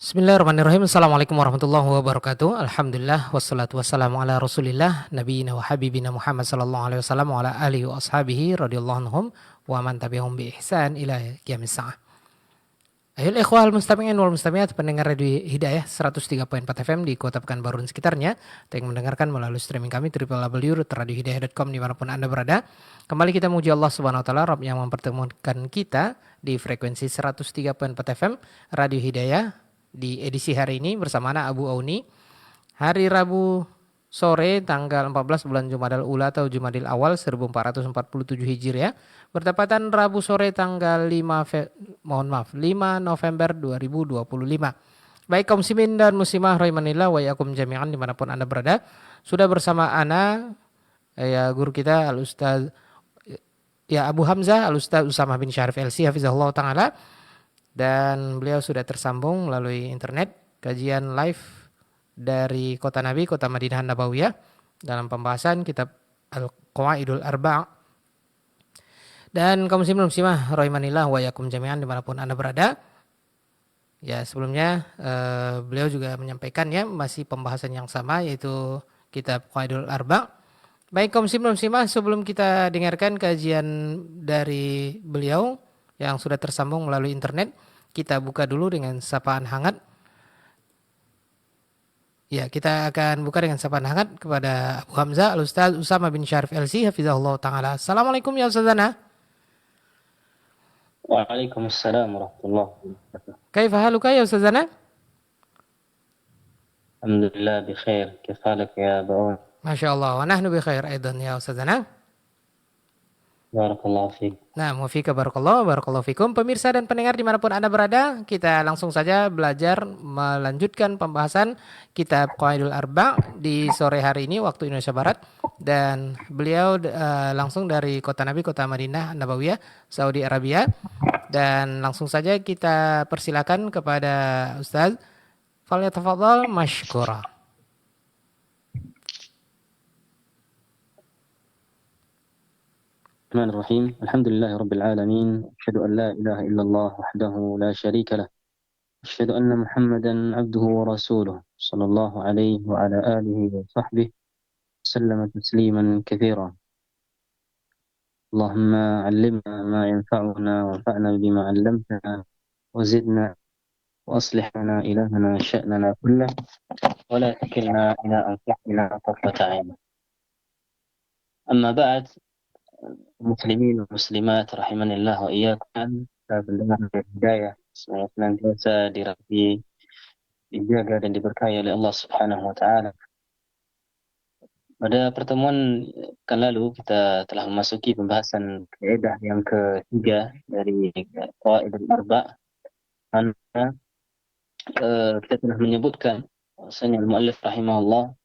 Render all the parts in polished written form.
Bismillahirrahmanirrahim. Assalamualaikum warahmatullahi wabarakatuh. Alhamdulillah wassalatu wassalamu ala Rasulillah nabiyina wa habibina Muhammad sallallahu alaihi wasallam wa ala alihi wa ashabihi radhiyallahu anhum wa man tabi'ahum bi ihsan ila qiyamis saah. Ayol ikhwal mustami'in wal mustami'at pendengar Radio Hidayah 103.4 FM di Kota Pekanbaru dan sekitarnya, atau yang mendengarkan melalui streaming kami www.radiohidayah.com dimanapun Anda berada. Kembali kita memuji Allah Subhanahu wa taala Rabb yang mempertemukan kita di frekuensi 103.4 FM Radio Hidayah di edisi hari ini bersama Ana Abu Auni. Hari Rabu sore tanggal 14 bulan Jumadal Ula atau Jumadil Awal 1447 Hijriah, bertepatan Rabu sore tanggal 5 November 2025. Baik kaum muslimin dan muslimah rahimanillah wa yakum jami'an dimanapun Anda berada, sudah bersama Ana ya guru kita Al Ustaz ya Abu Hamzah Al Ustaz Usamah bin Syarif LC hafizahullah taala, dan beliau sudah tersambung melalui internet kajian live dari kota Nabi, kota Madinah Nabawiyah, dalam pembahasan kitab Al-Qawaidul Arba'. Dan kaum muslimin muslimah rahimanillah wa yakum jami'an dimanapun Anda berada. Ya sebelumnya beliau juga menyampaikan ya masih pembahasan yang sama, yaitu kitab Qawaidul Arba'. Baik kaum muslimin muslimah, sebelum kita dengarkan kajian dari beliau yang sudah tersambung melalui internet, kita buka dulu dengan sapaan hangat. Ya, kita akan buka dengan sapaan hangat kepada Abu Hamzah Al Ustaz Usamah bin Syarif LC hafizahullah taala. Assalamualaikum ya Ustazana. Waalaikumsalam warahmatullahi wabarakatuh. Kaifa haluka ya Ustazana? Alhamdulillah bi khair. Kif halak ya Ba'un? Masya Allah, wa nahnu bi khair aidan ya Ustazana. Barakallahu fiik. Nah, mufiqa barakallahu fikum. Pemirsa dan pendengar dimanapun Anda berada, kita langsung saja belajar melanjutkan pembahasan kitab Qawaidul Arba' di sore hari ini waktu Indonesia Barat. Dan beliau langsung dari kota Nabi, kota Madinah Nabawiyah, Saudi Arabia. Dan langsung saja kita persilakan kepada Ustaz. Falyatafadhal mashkura. الرحمن الرحيم. الحمد لله رب العالمين. أشهد أن لا إله إلا الله وحده لا شريك له. أشهد أن محمدا عبده ورسوله صلى الله عليه وعلى آله وصحبه وسلم تسليما كثيرا. اللهم علمنا ما ينفعنا وانفعنا بما علمتنا وزدنا وأصلح لنا إلهنا شأننا كله ولا تكلنا إلى أنفسنا طرفة عين. أما بعد, muslimin wa muslimat rahimanillah wa iyyakum, pendengar hidayah semoga senantiasa dirahmati, dijaga dan diberkahi oleh Allah Subhanahu wa taala. Pada pertemuan kan lalu kita telah memasuki pembahasan kaidah yang ketiga dari Qawaidul Arba', mana kita telah menyebutkan bahwasanya al-muallif rahimahullah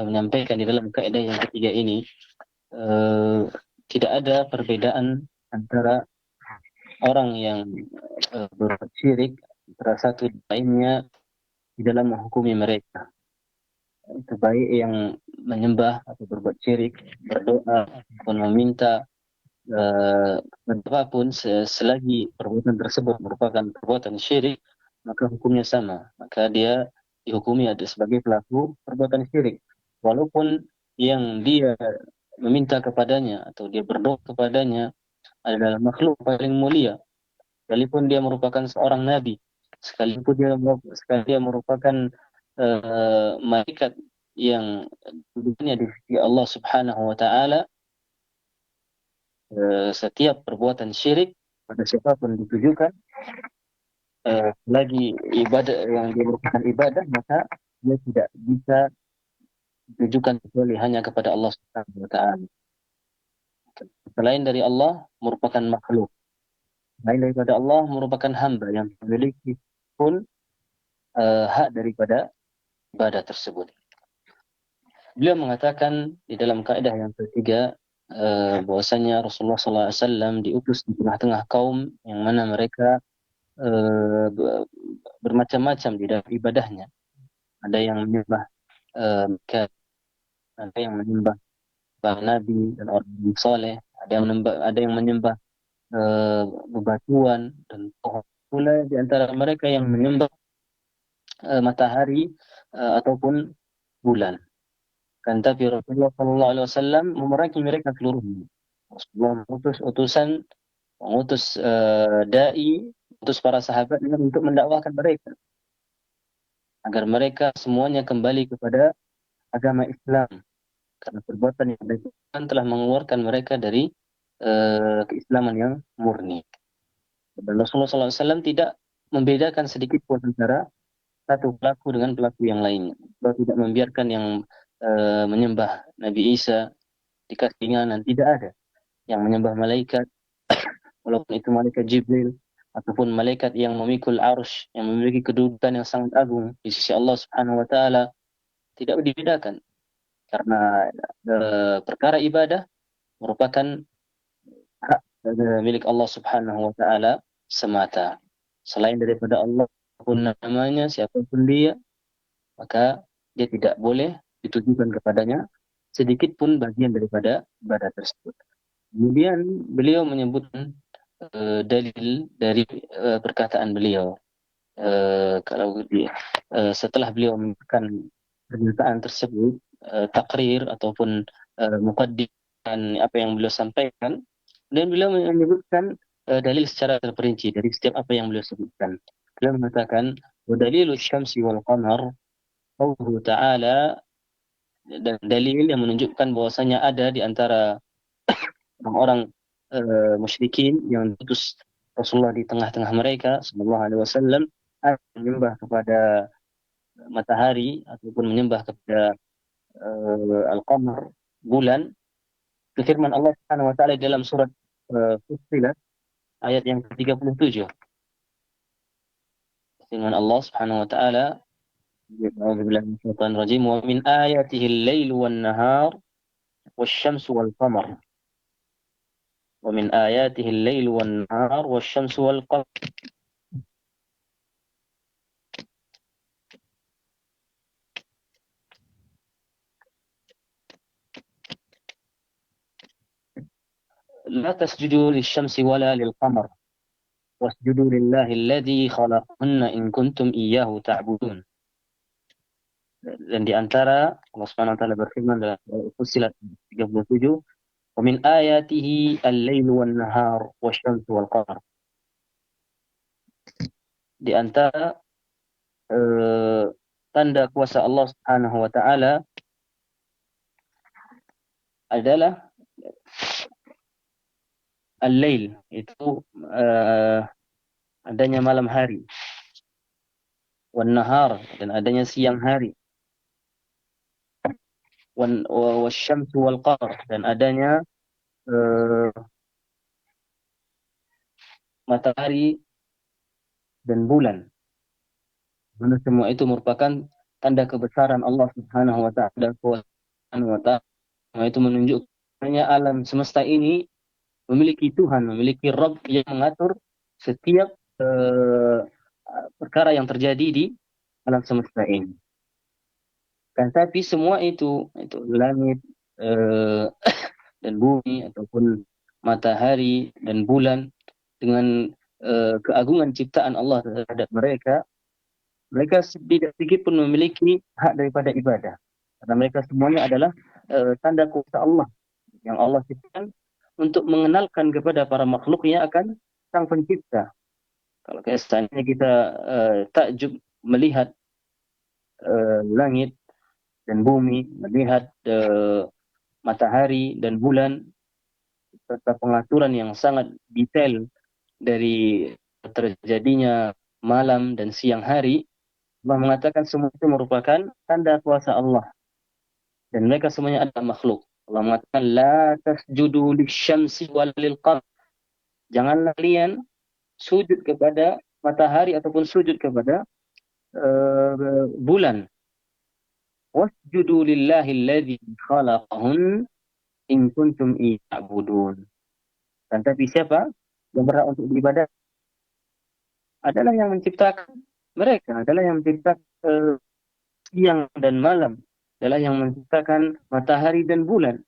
menyampaikan di dalam kaidah yang ketiga ini tidak ada perbedaan antara orang yang berbuat syirik antara satu dan lainnya di dalam menghukumi mereka. Itu baik yang menyembah atau berbuat syirik, berdoa ataupun meminta apapun, selagi perbuatan tersebut merupakan perbuatan syirik, maka hukumnya sama. Maka dia dihukumi ada sebagai pelaku perbuatan syirik, walaupun yang dia meminta kepadanya atau dia berdoa kepadanya adalah makhluk paling mulia, sekalipun dia merupakan seorang nabi, sekalipun dia merupakan malaikat yang duduknya di sisi Allah Subhanahu wa taala. Setiap perbuatan syirik pada siapapun ditujukan, lagi ibadah yang dia merupakan ibadah, maka dia tidak bisa ditujukan kecuali hanya kepada Allah Subhanahu wa taala. Selain dari Allah merupakan makhluk, selain daripada Allah merupakan hamba yang memiliki pun hak daripada ibadah tersebut. Beliau mengatakan di dalam kaidah yang ketiga bahwasanya Rasulullah SAW diutus di tengah-tengah kaum yang mana mereka bermacam-macam di dalam ibadahnya. Ada yang menyembah ada yang menyembah para nabi dan orang saleh, ada yang menyembah bebatuan dan pohon. Pula di antara mereka yang menyembah matahari ataupun bulan. Kan tapi Rasulullah Sallallahu Alaihi Wasallam memerangi mereka seluruhnya. Rasulullah mengutus dai, mengutus para sahabatnya untuk mendakwahkan mereka agar mereka semuanya kembali kepada agama Islam, karena perbuatan yang mereka telah mengeluarkan mereka dari keislaman yang murni. Dan Rasulullah SAW tidak membedakan sedikit pun antara satu pelaku dengan pelaku yang lainnya. Beliau tidak membiarkan yang menyembah Nabi Isa di kasingan, tidak ada yang menyembah malaikat, walaupun itu malaikat Jibril ataupun malaikat yang memikul arsh, yang memiliki kedudukan yang sangat agung di sisi Allah Subhanahu wa taala, tidak dibedakan, karena perkara ibadah merupakan hak milik Allah Subhanahu wa taala semata. Selain daripada Allah pun namanya, siapapun dia, maka dia tidak boleh ditujukan kepadanya sedikit pun bagian daripada ibadah tersebut. Kemudian beliau menyebutkan dalil dari perkataan beliau. Kalau setelah beliau memberikan pernyataan tersebut, takrir ataupun muqaddimah apa yang beliau sampaikan, dan beliau menyebutkan dalil secara terperinci dari setiap apa yang beliau sebutkan. Beliau mengatakan, wa dalilu syamsi wal qamar qauluhu ta'ala, dan dalil yang menunjukkan bahwasanya ada di antara orang-orang musyrikin yang diutus Rasulullah di tengah-tengah mereka sallallahu alaihi wasallam menyembah kepada matahari ataupun menyembah kepada al-qamar, bulan. Firman Allah Subhanahu wa taala dalam surat Fussilat ayat yang ke-37. Firman Allah Subhanahu wa taala, a'udzubillahi minasyaitonir rajim, wa min ayatihi al-lailu wan-nahar wasyamsu wal-qamar. ومن آياته الليل والنهار والشمس والقمر لا تسجدوا للشمس ولا للقمر واسجدوا لله الذي خلقهن إن كنتم إياه تعبدون. Dan di antara Allah Subhanahu wa taala berfirman dalam Fussilat 37, ومن آياته الليل والنهار والشمس والقمر. Di antara tanda kuasa Allah Subhanahu wa taala adalah al-lail, itu adanya malam hari, wan nahar, dan adanya siang hari, wasyamsu wal qamar, dan adanya matahari dan bulan. Mana semua itu merupakan tanda kebesaran Allah Subhanahu wa taala dan Subhanahu wa taala. Itu menunjukkan alam semesta ini memiliki Tuhan, memiliki Rabb yang mengatur setiap perkara yang terjadi di alam semesta ini. Kan tapi semua itu langit dan bumi ataupun matahari dan bulan, dengan keagungan ciptaan Allah terhadap mereka tidak sedikit pun memiliki hak daripada ibadah, karena mereka semuanya adalah tanda kuasa Allah yang Allah ciptakan untuk mengenalkan kepada para makhluknya akan Sang Pencipta. Kalau kesannya kita takjub melihat langit dan bumi, melihat matahari dan bulan, serta pengaturan yang sangat detail dari terjadinya malam dan siang hari, Allah mengatakan semua itu merupakan tanda kuasa Allah dan mereka semuanya adalah makhluk. Allah mengatakan, la tasjudu lisyamsi walil qamar, janganlah kalian sujud kepada matahari ataupun sujud kepada bulan. Wasjudu lillahi alladzi khalaqahun in kuntum i'budun. Dan tapi siapa yang berhak untuk beribadah adalah yang menciptakan mereka, adalah yang menciptakan siang dan malam, adalah yang menciptakan matahari dan bulan.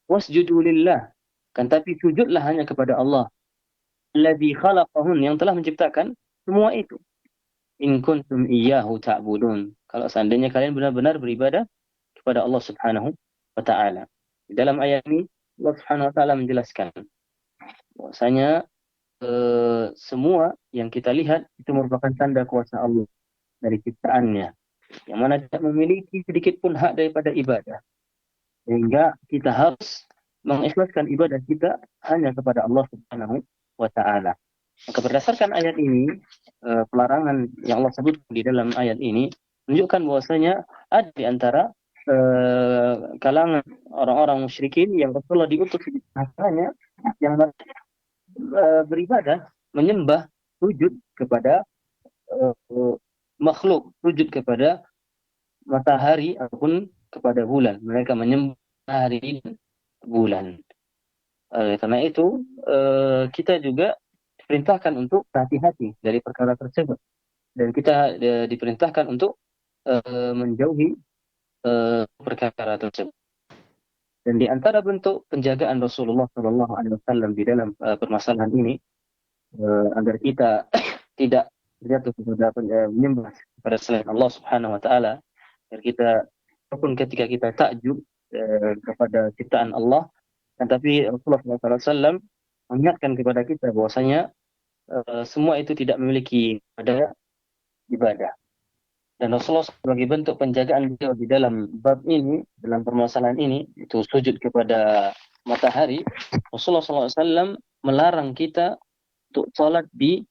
Wasjudu lillah, kan tapi sujudlah hanya kepada Allah alladzi khalaqahun, yang telah menciptakan semua itu. in kuntum iyyahu ta'budun. Kalau seandainya kalian benar-benar beribadah kepada Allah Subhanahu wa taala. Di dalam ayat ini Allah Subhanahu wa taala menjelaskan bahwasanya semua yang kita lihat itu merupakan tanda kuasa Allah dari ciptaannya, yang mana tidak memiliki sedikit pun hak daripada ibadah. Sehingga kita harus mengikhlaskan ibadah kita hanya kepada Allah Subhanahu wa taala. Maka berdasarkan ayat ini, pelarangan yang Allah sebut di dalam ayat ini menunjukkan bahwasanya ada di antara kalangan orang-orang musyrikin yang Rasulullah diutus hanya yang beribadah, menyembah, sujud kepada makhluk, sujud kepada matahari ataupun kepada bulan. Mereka menyembah matahari dan bulan. Karena itu kita juga diperintahkan untuk hati-hati dari perkara tersebut, dan kita diperintahkan untuk menjauhi perkara tersebut. Dan di antara bentuk penjagaan Rasulullah Shallallahu Alaihi Wasallam di dalam permasalahan ini, agar kita tidak jatuh kepada menyembah kepada selain Allah Subhanahu Wa Taala, agar kita walaupun ketika kita takjub kepada ciptaan Allah, tetapi Rasulullah SAW mengingatkan kepada kita bahwasanya semua itu tidak memiliki pada ibadah. Dan Rasulullah sebagai bentuk penjagaan beliau di dalam bab ini, dalam permasalahan ini, itu sujud kepada matahari, Rasulullah SAW melarang kita untuk salat di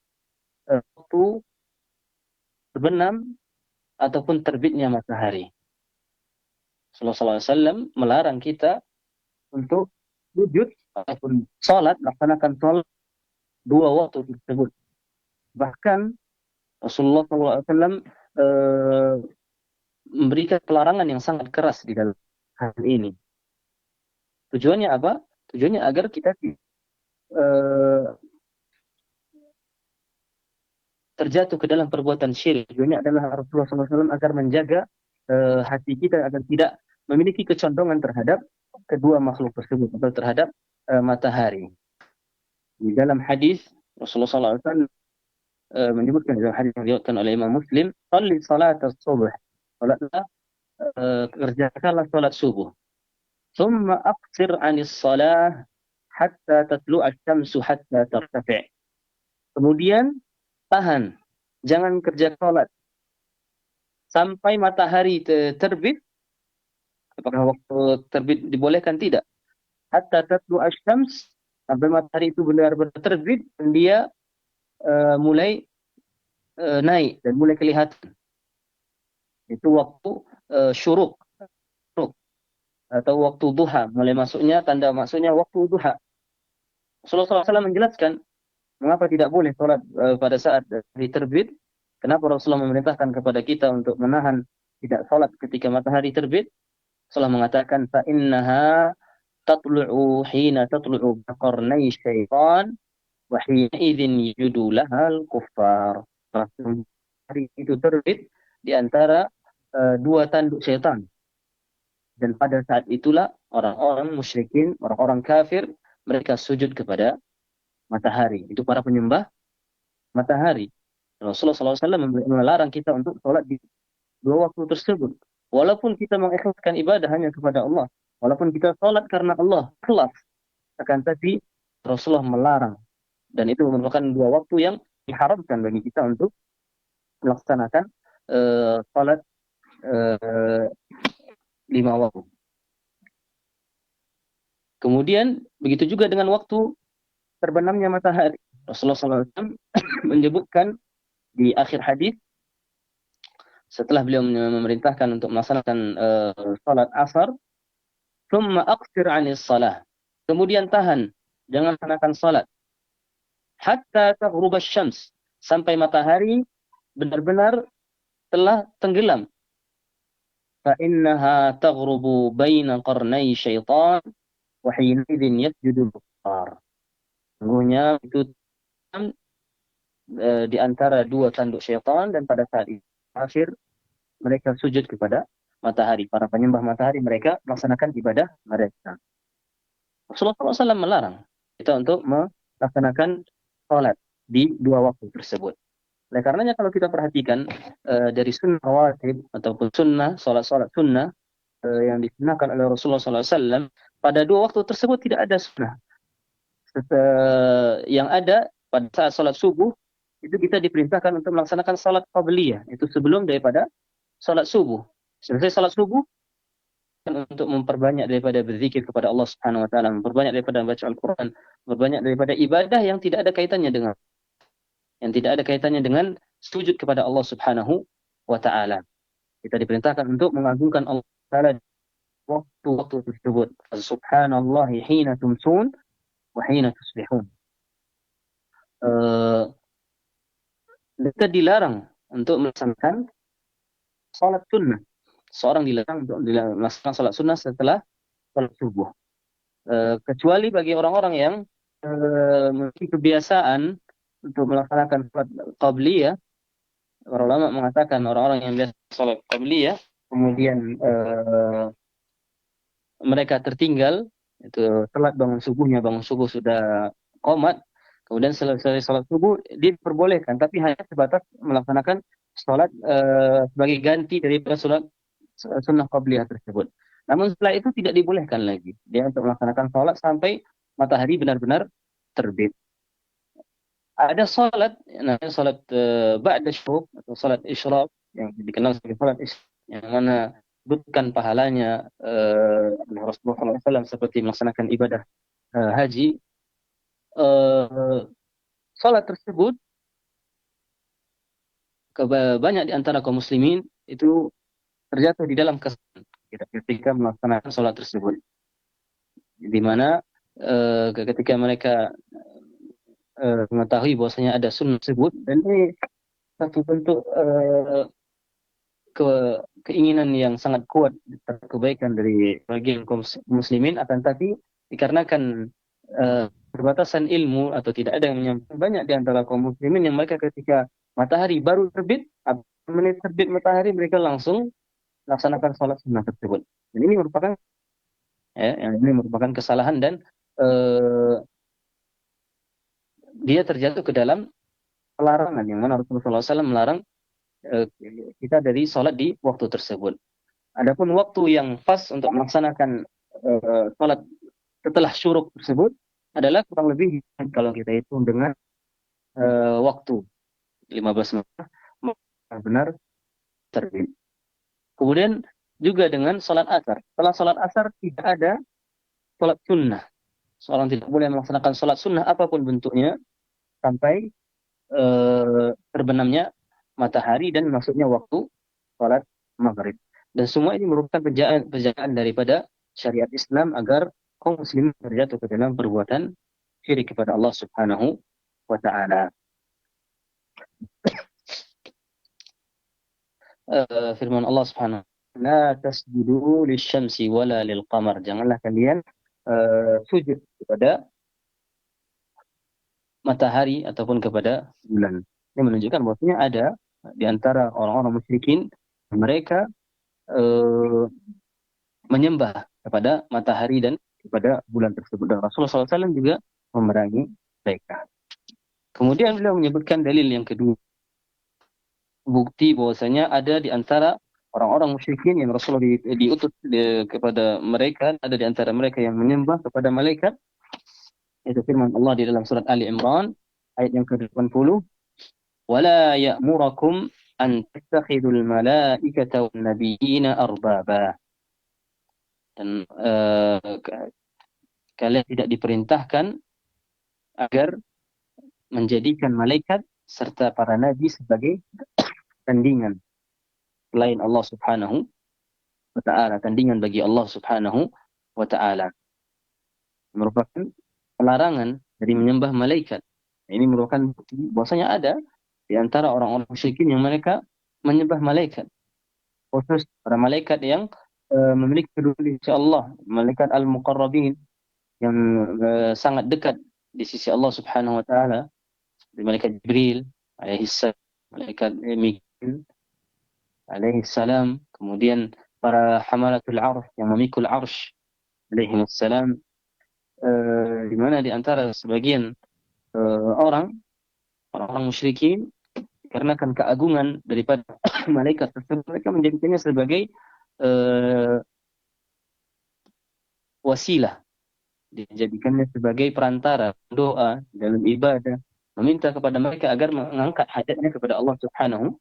waktu terbenam ataupun terbitnya matahari. Rasulullah SAW melarang kita untuk sujud ataupun salat, laksanakan salat dua waktu tersebut. Bahkan Rasulullah SAW memberikan pelarangan yang sangat keras di dalam hal ini. Tujuannya apa? Tujuannya agar kita terjatuh ke dalam perbuatan syirik. Tujuannya adalah Rasulullah SAW agar menjaga hati kita agar tidak memiliki kecondongan terhadap kedua makhluk tersebut atau terhadap matahari. Di dalam hadis Rasulullah SAW menyebutkan dalam hadis yang diriwayatkan oleh Imam Muslim, "Shalli salat as-subh." Salatlah kerjakanlah salat subuh. "Tsumma aqsir 'anis shalah hatta tatlu'a asy-syamsu hatta tartafi'." Kemudian tahan, jangan kerja salat sampai matahari terbit. Apakah waktu terbit dibolehkan? Tidak. Hatta tatlu'a asy-syams, sampai matahari itu benar-benar terbit dan dia mulai naik dan mulai kelihatan. Itu waktu syuruk atau waktu duha, mulai masuknya, tanda masuknya waktu duha. Rasulullah SAW menjelaskan mengapa tidak boleh sholat pada saat hari terbit. Kenapa Rasulullah memerintahkan kepada kita untuk menahan tidak sholat ketika matahari terbit? Rasulullah mengatakan, fa innaha tatlu'u hina tatlu'u qarnai syaitan wa hina idzin yujudu lahal kuffar. Hari itu terbit di antara dua tanduk syaitan, dan pada saat itulah orang-orang musyrikin, orang-orang kafir, mereka sujud kepada matahari. Itu para penyembah matahari. Rasulullah SAW melarang kita untuk sholat di dua waktu tersebut. Walaupun kita mengikhlaskan ibadah hanya kepada Allah, walaupun kita sholat karena Allah, ikhlas, akan tapi Rasulullah melarang. Dan itu merupakan dua waktu yang diharamkan bagi kita untuk melaksanakan sholat 5 waktu. Kemudian begitu juga dengan waktu terbenamnya matahari. Rasulullah SAW menyebutkan di akhir hadis, setelah beliau memerintahkan untuk melaksanakan salat asar, "Tsumma aqsir 'anis shalah." Kemudian tahan, jangan laksanakan salat hatta taghrub asy-syams, sampai matahari benar-benar telah tenggelam. Fa innaha taghrubu baina qarnai syaitan wa hina idzin yasjudu al-kuffar. Sungguhnya itu di antara dua tanduk syaitan, dan pada saat itu akhir mereka sujud kepada matahari. Para penyembah matahari mereka melaksanakan ibadah mereka. Rasulullah SAW melarang kita untuk melaksanakan salat di dua waktu tersebut. Oleh karenanya kalau kita perhatikan dari sunnah rawatib ataupun sunnah, sholat-sholat sunnah yang disunnahkan oleh Rasulullah SAW, pada dua waktu tersebut tidak ada sunnah. Yang ada pada saat sholat subuh, itu kita diperintahkan untuk melaksanakan sholat qabliyah, itu sebelum daripada sholat subuh. Selesai sholat subuh, untuk memperbanyak daripada berzikir kepada Allah Subhanahu wa taala, memperbanyak daripada membaca Al-Qur'an, memperbanyak daripada ibadah yang tidak ada kaitannya dengan sujud kepada Allah Subhanahu wa taala. Kita diperintahkan untuk mengagungkan Allah taala waktu-waktu tersebut. Subhanallahi hina tumsun wa hina tusbihun. Kita dilarang untuk melaksanakan salat sunnah. Seorang dilarang untuk melaksanakan salat sunnah setelah salat subuh. Kecuali bagi orang-orang yang memiliki kebiasaan untuk melaksanakan salat qabliyah. Para ulama mengatakan orang-orang yang biasa salat qabliyah kemudian mereka tertinggal, itu telat bangun subuh sudah qomat, kemudian selesai salat subuh diperbolehkan, tapi hanya sebatas melaksanakan salat sebagai ganti daripada salat sunnah qabliyah tersebut. Namun setelah itu tidak dibolehkan lagi dia untuk melaksanakan salat sampai matahari benar-benar terbit. Ada salat namanya salat ba'da syuruk atau salat isyraq yang dikenal sebagai salat isyraq, yang mana disebutkan pahalanya Rasulullah SAW seperti melaksanakan ibadah haji. Salat tersebut banyak di antara kaum muslimin itu terjatuh di dalam kesalahan ketika melaksanakan salat tersebut, di mana ketika mereka mengetahui bahwasanya ada sunnah tersebut, dan ini satu bentuk keinginan yang sangat kuat kebaikan dari bagian kaum muslimin, akan tapi dikarenakan perbatasan ilmu atau tidak ada yang menyampaikan, banyak di antara kaum muslimin yang mereka ketika matahari baru terbit, menit terbit matahari, mereka langsung melaksanakan sholat sunnah tersebut. Dan ini merupakan kesalahan, dan dia terjatuh ke dalam pelarangan yang mana Rasulullah SAW melarang kita dari sholat di waktu tersebut. Adapun waktu yang pas untuk melaksanakan sholat setelah syuruk tersebut adalah kurang lebih, kalau kita hitung dengan waktu 15 menit benar terbit. Kemudian juga dengan sholat asar. Setelah sholat asar tidak ada sholat sunnah. Seorang tidak boleh melaksanakan sholat sunnah apapun bentuknya sampai terbenamnya matahari dan masuknya waktu sholat maghrib. Dan semua ini merupakan penjagaan daripada syariat Islam agar kaum muslimin terjatuh ke dalam perbuatan syirik kepada Allah Subhanahu wa taala. Firman Allah Subhanahu wa taala, la tasjudu lisyamsi wala lilqamar. Janganlah kalian sujud kepada matahari ataupun kepada bulan. Ini menunjukkan bahwasanya ada di antara orang-orang musyrikin, mereka menyembah kepada matahari dan kepada bulan tersebut. Dan Rasulullah SAW juga memerangi mereka. Kemudian beliau menyebutkan dalil yang kedua, bukti bahwasanya ada di antara orang-orang musyrikin yang Rasulullah diutus kepada mereka, ada di antara mereka yang menyembah kepada malaikat. Itu firman Allah di dalam surat Ali Imran ayat yang ke-80, wala ya'murakum an tattakhidul malaikata wan nabiyina arbaba. Dan kalian tidak diperintahkan agar menjadikan malaikat serta para nabi sebagai tandingan selain Allah Subhanahu wa taala, tandingan bagi Allah Subhanahu wa taala. Merupakan pelarangan dari menyembah malaikat. Ini merupakan bukti bahwasanya ada di antara orang-orang musyrikin yang mereka menyembah malaikat. Khusus para malaikat yang memiliki kedudukan di sisi Allah, malaikat al-muqarrabin yang sangat dekat di sisi Allah Subhanahu wa taala, seperti malaikat Jibril alaihi salam, malaikat Mikail alaihi salam, kemudian para hamalatul arsh yang memikul arsh alaihi salam, di mana di antara sebagian orang musyrikin dikarenakan keagungan daripada malaikat tersebut, mereka menjadikannya sebagai uh, wasilah, dijadikannya sebagai perantara doa dalam ibadah, meminta kepada mereka agar mengangkat hajatnya kepada Allah Subhanahu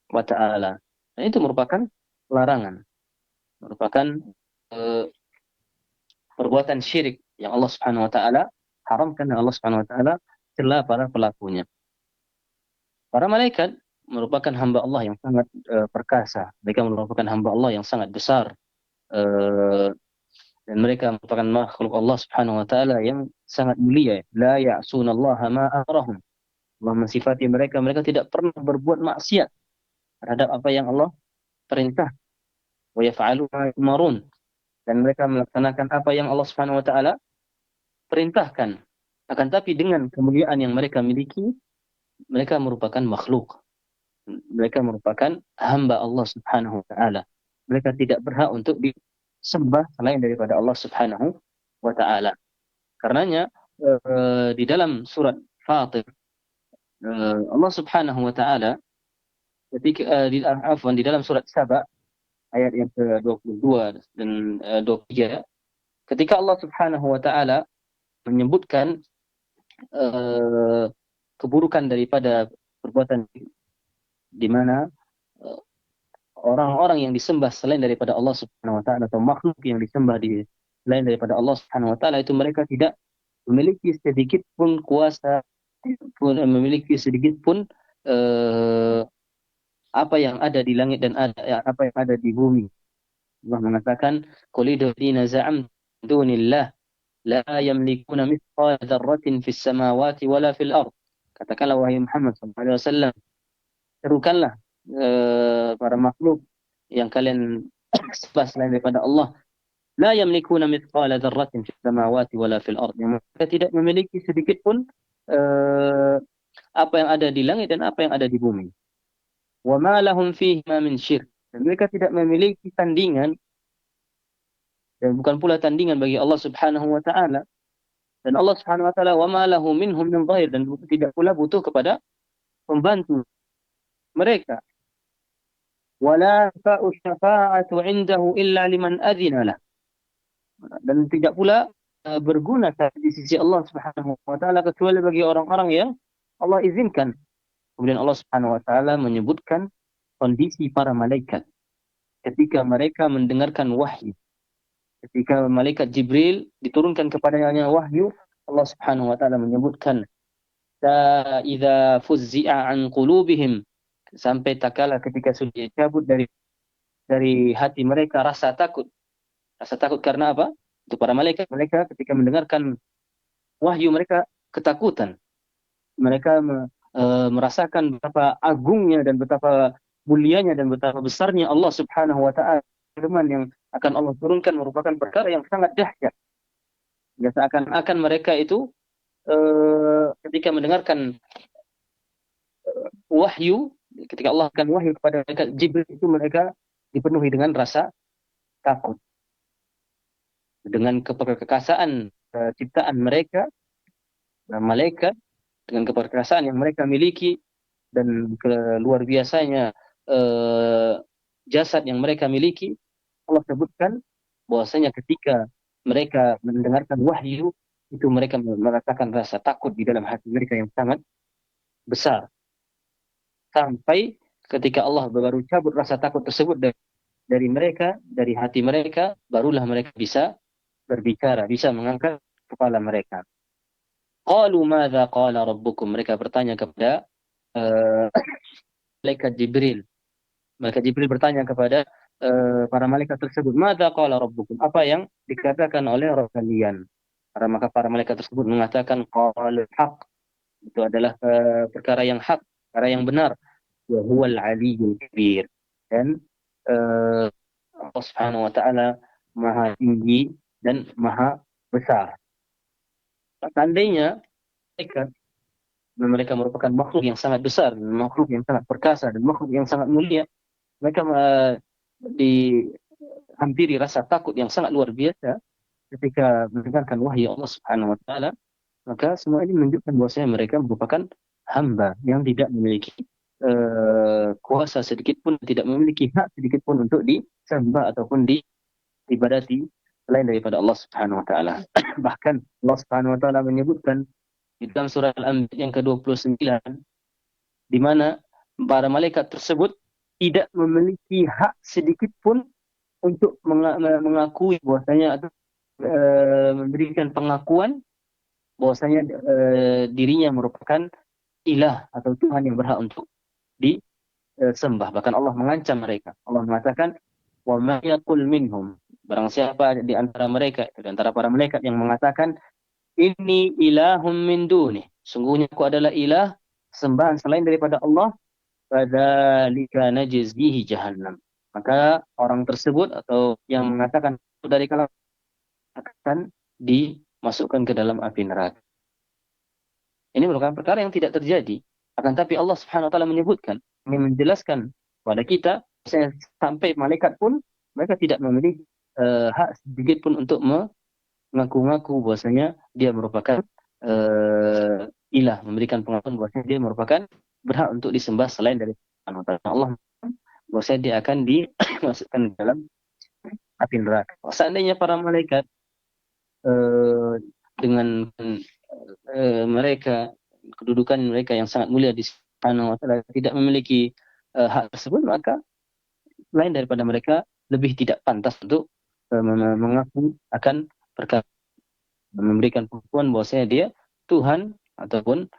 wa taala. Dan itu merupakan larangan, merupakan uh, perbuatan syirik yang Allah Subhanahu wa taala haramkan, dan Allah Subhanahu wa taala cela para pelakunya. Para malaikat merupakan hamba Allah yang sangat perkasa. Mereka merupakan hamba Allah yang sangat besar. Dan mereka merupakan makhluk Allah Subhanahu wa taala yang sangat mulia. La ya'sunallaha ma amarahum. Allah mensifati mereka, mereka tidak pernah berbuat maksiat terhadap apa yang Allah perintah. Wa yaf'alu ma yumarun. Dan mereka melaksanakan apa yang Allah Subhanahu wa taala perintahkan. Akan tapi dengan kemuliaan yang mereka miliki, mereka merupakan makhluk. Mereka merupakan hamba Allah Subhanahu wa taala. Mereka tidak berhak untuk disembah selain daripada Allah Subhanahu wa taala. Karenanya di dalam surat Fatir, Allah Subhanahu wa taala ketika di dalam surat Saba ayat yang ke-22 dan 23, ketika Allah Subhanahu wa taala menyebutkan keburukan daripada perbuatan di mana orang-orang yang disembah selain daripada Allah Subhanahu wa taala, atau makhluk yang disembah selain daripada Allah Subhanahu wa taala, itu mereka tidak memiliki sedikit pun kuasa, memiliki sedikit pun apa yang ada di langit dan apa yang ada di bumi. Allah mengatakan, qul idhina za'am dunillah la yamlikuna mithqala dzarratin fis samawati wala fil ard. Katakanlah wahai Muhammad sallallahu alaihi wasallam, serukanlah para makhluk yang kalian sembah selain daripada Allah, la yamlikuna mithqala dzarratin fis samawati wala fil ard. Mereka tidak memiliki sedikit pun apa yang ada di langit dan apa yang ada di bumi. Wa ma lahum fihi ma min syirk. Dan mereka tidak memiliki tandingan, dan bukan pula tandingan bagi Allah Subhanahu wa taala. Dan Allah Subhanahu wa taala wa ma lahu minhum min dhahir, dan tidak pula butuh kepada pembantu mereka. Wala fa'u syafa'atu 'indahu illa liman adzina lah. Dan tidak pula berguna di sisi Allah Subhanahu wa taala kecuali bagi orang-orang yang Allah izinkan. Kemudian Allah Subhanahu wa taala menyebutkan kondisi para malaikat ketika mereka mendengarkan wahyu. Ketika malaikat Jibril diturunkan kepadanya wahyu, Allah Subhanahu wa taala menyebutkan idza fuzzi'a an qulubihim, sampai tak kala ketika sudah dicabut dari hati mereka rasa takut. Rasa takut karena apa? Itu para malaikat, mereka ketika mendengarkan wahyu mereka ketakutan. Mereka merasakan betapa agungnya dan betapa mulianya dan betapa besarnya Allah Subhanahu wa taala. Firman yang akan Allah turunkan merupakan perkara yang sangat dahsyat. Ya, seakan-akan mereka itu ketika mendengarkan wahyu, ketika Allah akan wahyu kepada mereka Jibril, itu mereka dipenuhi dengan rasa takut. Dengan keperkasaan ciptaan mereka, malaikat, dengan keperkasaan yang mereka miliki dan luar biasanya jasad yang mereka miliki, Allah sebutkan bahwasanya ketika mereka mendengarkan wahyu itu mereka merasakan rasa takut di dalam hati mereka yang sangat besar. Sampai ketika Allah baru cabut rasa takut tersebut dari mereka, dari hati mereka, barulah mereka bisa berbicara, bisa mengangkat kepala mereka. Qalu madza qala rabbukum, mereka bertanya kepada malaikat Jibril. Malaikat Jibril bertanya kepada para malaikat tersebut, madza qala rabbukum, apa yang dikatakan oleh Rabb kalian? Maka para malaikat tersebut mengatakan qala haq, itu adalah perkara yang hak, perkara yang benar. Wa huwal aliyyul kabir, dan Allah Subhanahu wa taala maha tinggi dan maha besar. Seandainya mereka merupakan makhluk yang sangat besar, makhluk yang sangat perkasa, dan makhluk yang sangat mulia, mereka dihampiri rasa takut yang sangat luar biasa ketika mendengarkan wahyu Allah Subhanahu wa taala. Maka semua ini menunjukkan bahwasanya mereka merupakan hamba yang tidak memiliki kuasa sedikit pun, tidak memiliki hak sedikit pun untuk disembah ataupun diibadati selain daripada Allah Subhanahu wa taala. Bahkan Allah Subhanahu wa taala menyebutkan di dalam surah Al-Anbiya yang ke-29 di mana para malaikat tersebut tidak memiliki hak sedikit pun untuk mengakui bahwasanya atau memberikan pengakuan bahwasanya dirinya merupakan ilah atau Tuhan yang berhak untuk disembah. Bahkan Allah mengancam mereka. Allah mengatakan, "Wa ma yaqul minhum." Barang siapa di antara mereka, di antara para malaikat yang mengatakan, "Inni ilahum min duni." Sungguhnya aku adalah ilah sembahan selain daripada Allah, fadzalika najzihi jahannam. Maka orang tersebut atau yang mengatakan dari kalangan akan dimasukkan ke dalam api neraka. Ini merupakan perkara yang tidak terjadi. Akan tapi Allah Subhanahu wa taala menyebutkan, ini menjelaskan kepada kita sampai malaikat pun mereka tidak memiliki hak sedikit pun untuk mengaku-ngaku bahwasanya dia merupakan ilah, memberikan pengakuan bahwasanya dia merupakan berhak untuk disembah selain dari Allah. Bahwasanya dia akan dimasukkan dalam api neraka. Seandainya para malaikat dengan mereka, kedudukan mereka yang sangat mulia di Subhanahu wa taala tidak memiliki hak tersebut, maka lain daripada mereka lebih tidak pantas untuk mengaku akan perkara memberikan pengakuan bahwasanya dia Tuhan ataupun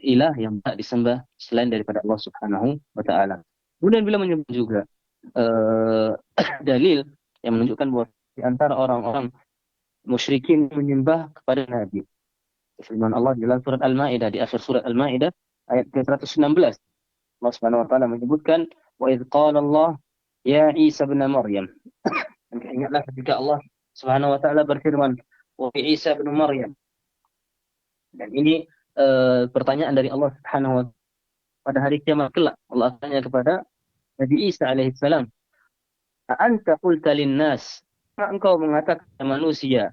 ilah yang tak disembah selain daripada Allah Subhanahu wa taala. Kemudian bila menyebut juga dalil yang menunjukkan bahwa di antara orang-orang musyrikin menyembah kepada Nabi. Firman Allah dalam surat Al-Maidah, di akhir surat Al-Maidah ayat ke-116. Allah Subhanahu wa taala menyebutkan, "Wa idz qala Allah ya Isa ibn Maryam." Dan ingatlah ketika Allah Subhanahu wa taala berfirman, "Wahai Isa ibn Maryam." Dan ini pertanyaan dari Allah Subhanahu wa taala pada hari kiamat kelak. Allah tanya kepada Nabi Isa alaihissalam, "A'anta qulta lin-nas?" Engkau mengatakan kepada manusia,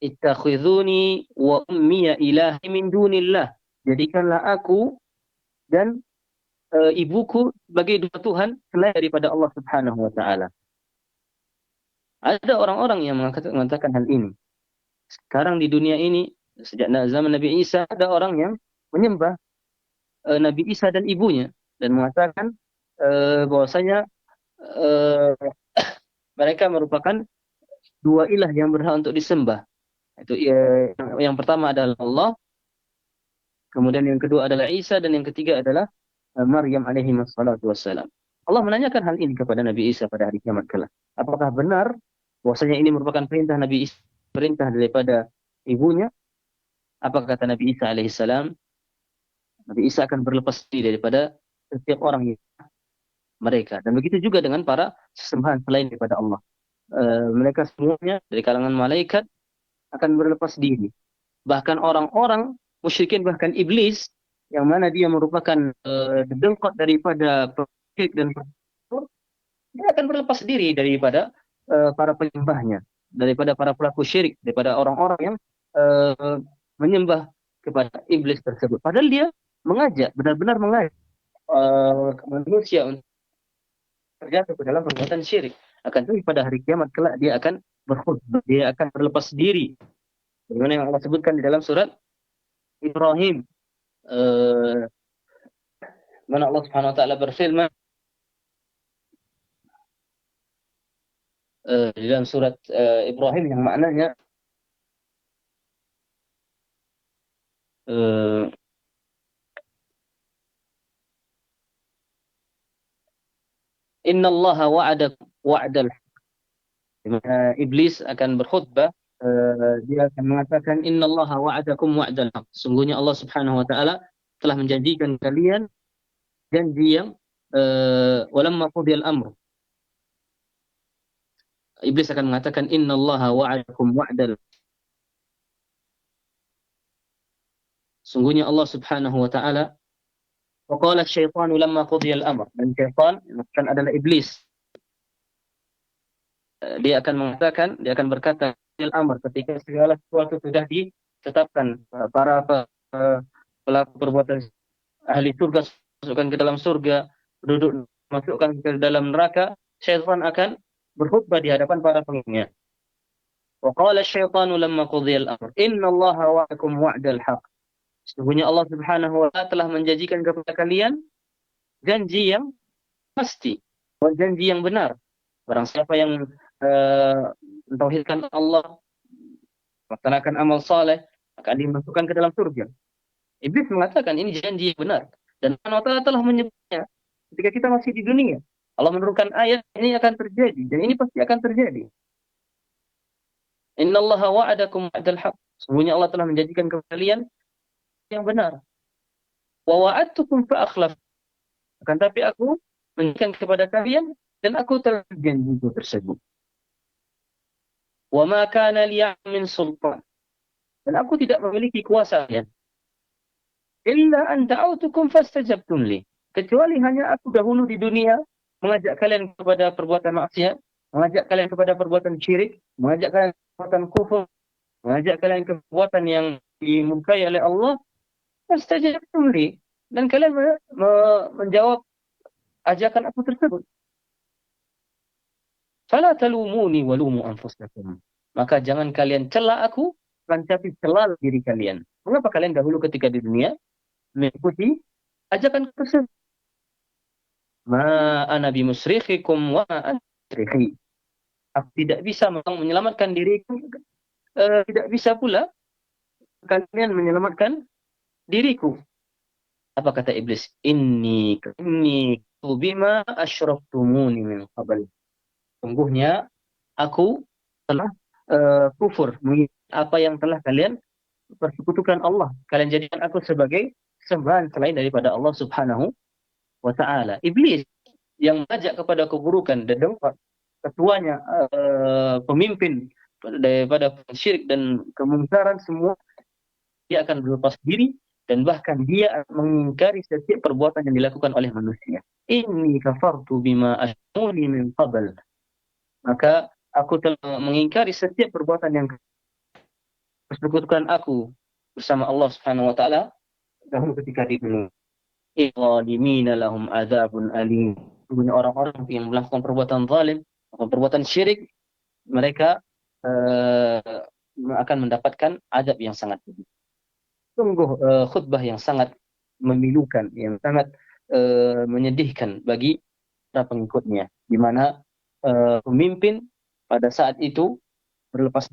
"Ittakhidhuni wa ummiya ilahi min dunillah." Jadikanlah aku dan ibuku sebagai dua Tuhan selain daripada Allah Subhanahu wa taala. Ada orang-orang yang mengatakan hal ini. Sekarang di dunia ini, sejak zaman Nabi Isa, ada orang yang menyembah Nabi Isa dan ibunya dan mengatakan bahwasanya mereka merupakan dua ilah yang berhak untuk disembah. Itu yang pertama adalah Allah, kemudian yang kedua adalah Isa, dan yang ketiga adalah Maryam alaihi wassalatu wassalam. Allah menanyakan hal ini kepada Nabi Isa pada hari kiamat kelak. Apakah benar bahwasanya ini merupakan perintah Nabi Isa, perintah daripada ibunya? Apa kata Nabi Isa alaihissalam? Nabi Isa akan berlepas diri daripada setiap orang mereka. Dan begitu juga dengan para sesembahan selain daripada Allah. Mereka semuanya dari kalangan malaikat akan berlepas diri. Bahkan orang-orang musyrikin, bahkan iblis, yang mana dia merupakan dedengkot daripada penyakit dan dia akan berlepas diri daripada para penyembahnya, daripada para pelaku syirik, daripada orang-orang yang menyembah kepada iblis tersebut. Padahal dia mengajak, benar-benar mengajak manusia untuk terjatuh ke dalam perbuatan syirik. Akan tetapi pada hari kiamat kelak dia akan berkhutbah, dia akan berlepas diri. Bagaimana yang Allah sebutkan di dalam surat Ibrahim, mana Allah Subhanahu wa taala berfirman di dalam surat Ibrahim yang maknanya innallaha wa'adakum wa'dal. Iblis akan berkhutbah, dia akan mengatakan innallaha wa'adakum wa'dal. Sungguhnya Allah Subhanahu wa taala telah menjanjikan kalian janji yang walamma qudiyal amr. Iblis akan mengatakan innallaha wa'adakum wa'dal. Sungguhnya Allah Subhanahu wa taala, wa qala asy-syaitanu lamma qudiyal amr. Dan syaitan kan adalah iblis. Dia akan mengatakan, dia akan berkata al-amr ketika segala sesuatu sudah ditetapkan, para pelaku perbuatan ahli surga masukkan ke dalam surga, penduduk masukkan ke dalam neraka, syaitan akan berkhutbah di hadapan para pengikutnya. Wa qala asy-syaitanu lamma qudiya al-amr, innallaha wa'akum wa'dal haqq. Sesungguhnya Allah Subhanahu wa taala telah menjanjikan kepada kalian janji yang pasti, janji yang benar. Barang siapa yang mentauhidkan Allah, melaksanakan amal saleh, akan dimasukkan ke dalam surga. Iblis mengatakan ini janji yang benar. Dan Allah Ta'ala telah menyebutnya ketika kita masih di dunia. Allah menurunkan ayat, ini akan terjadi. Dan ini pasti akan terjadi. Innallaha wa'adakum wa'dal haq. Sesungguhnya Allah telah menjanjikan kepada kalian yang benar. Wa wa'adtukum fa'akhlaf. Akan tapi aku menjanjikan kepada kalian dan aku telah berjanji tersebut. Wa ma kana li min sultan. Dan aku tidak memiliki kuasa ya. Illa an da'autukum fastajabtum li. Kecuali hanya aku dahulu di dunia mengajak kalian kepada perbuatan maksiat, mengajak kalian kepada perbuatan syirik, mengajak kalian kepada perbuatan kufur, mengajak kalian ke perbuatan yang dimurkai oleh Allah, fastajabtum li. Dan kalian menjawab ajakan aku tersebut. Fala talumuni walumu anfusakum. Maka jangan kalian cela aku, tapi cela diri kalian. Mengapa kalian dahulu ketika di dunia mengikuti ajakan tersebut? Ma ana bimusrikhikum wa ma ana musrikhi. Aku tidak bisa menyelamatkan diriku, tidak bisa pula kalian menyelamatkan diriku. Apa kata iblis? Inni bima asyraftumuni min qabl. Sungguhnya aku telah kufur apa yang telah kalian persekutukan Allah. Kalian jadikan aku sebagai sembahan selain daripada Allah Subhanahu wa ta'ala. Iblis yang mengajak kepada keburukan dan ketuanya pemimpin daripada syirik dan kemungkaran semua, dia akan berlepas diri dan bahkan dia mengingkari setiap perbuatan yang dilakukan oleh manusia. Inni kafartu bima asyraftumuni min qabl. Maka aku telah mengingkari setiap perbuatan yang persekutukan aku bersama Allah Subhanahu wa taala dahulu ketika di dunia. Idzalimina lahum adzabun alim. Sesungguhnya orang-orang yang melakukan perbuatan zalim, perbuatan syirik, mereka akan mendapatkan azab yang sangat pedih. Sungguh khutbah yang sangat memilukan, yang sangat menyedihkan bagi para pengikutnya, di mana pemimpin pada saat itu berlepas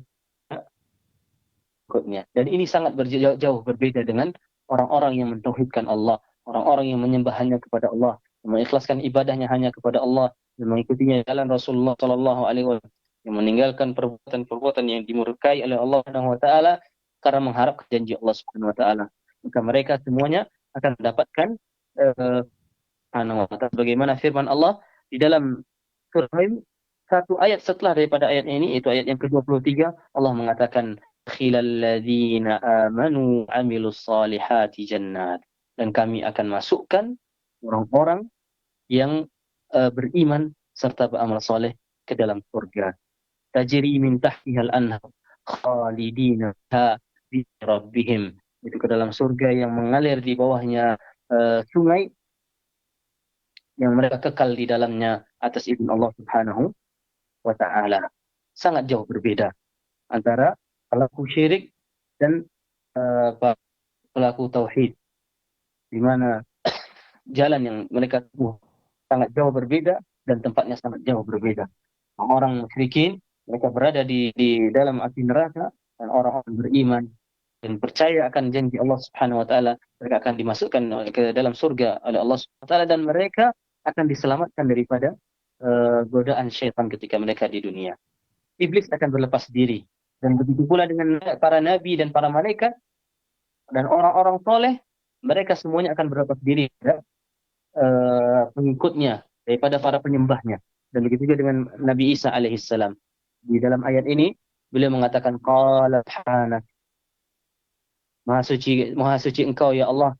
pengikutnya. Dan ini sangat jauh berbeda dengan orang-orang yang mentauhidkan Allah, orang-orang yang menyembah hanya kepada Allah, yang mengikhlaskan ibadahnya hanya kepada Allah, yang mengikutinya jalan Rasulullah Shallallahu Alaihi Wasallam, yang meninggalkan perbuatan-perbuatan yang dimurkai oleh Allah Subhanahu Wa Taala karena mengharap janji Allah Subhanahu Wa Taala. Maka mereka semuanya akan mendapatkan bagaimana firman Allah di dalam surah satu ayat setelah daripada ayat ini, itu ayat yang ke-23, Allah mengatakan khilalladzina amanu amilus salihati jannat. Dan kami akan masukkan orang-orang yang beriman serta beramal soleh ke dalam surga. Tajri min tahtihal anhar khalidina bi rabbihim. Itu ke dalam surga yang mengalir di bawahnya sungai yang mereka kekal di dalamnya atas izin Allah Subhanahu wa ta'ala. Sangat jauh berbeda antara pelaku syirik dan pelaku tauhid, di mana jalan yang mereka tempuh sangat jauh berbeda dan tempatnya sangat jauh berbeda. Orang musyrikin mereka berada di dalam api neraka, dan orang-orang beriman dan percaya akan janji Allah Subhanahu wa taala, mereka akan dimasukkan ke dalam surga oleh Allah Subhanahu wa taala, dan mereka akan diselamatkan daripada godaan syaitan ketika mereka di dunia. Iblis akan berlepas diri, dan begitu pula dengan para nabi dan para malaikat dan orang-orang soleh, mereka semuanya akan berlepas diri dari pengikutnya, daripada para penyembahnya. Dan begitu juga dengan Nabi Isa alaihissalam. Di dalam ayat ini beliau mengatakan qala subhanak, maha suci engkau ya Allah,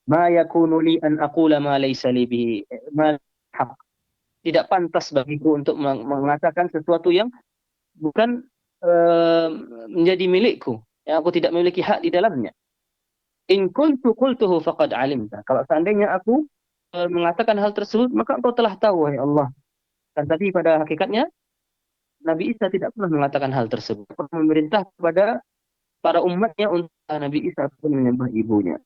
ma yakunu li an aqula ma laysa li bihi ma haq. Tidak pantas bagiku untuk mengatakan sesuatu yang bukan menjadi milikku, yang aku tidak memiliki hak di dalamnya. In kuntu qultuhu faqad alimta. Kalau seandainya aku mengatakan hal tersebut, maka engkau telah tahu, wahai Allah. Dan tapi pada hakikatnya, Nabi Isa tidak pernah mengatakan hal tersebut. Pernah memerintah kepada para umatnya untuk Nabi Isa pun menyembah ibunya.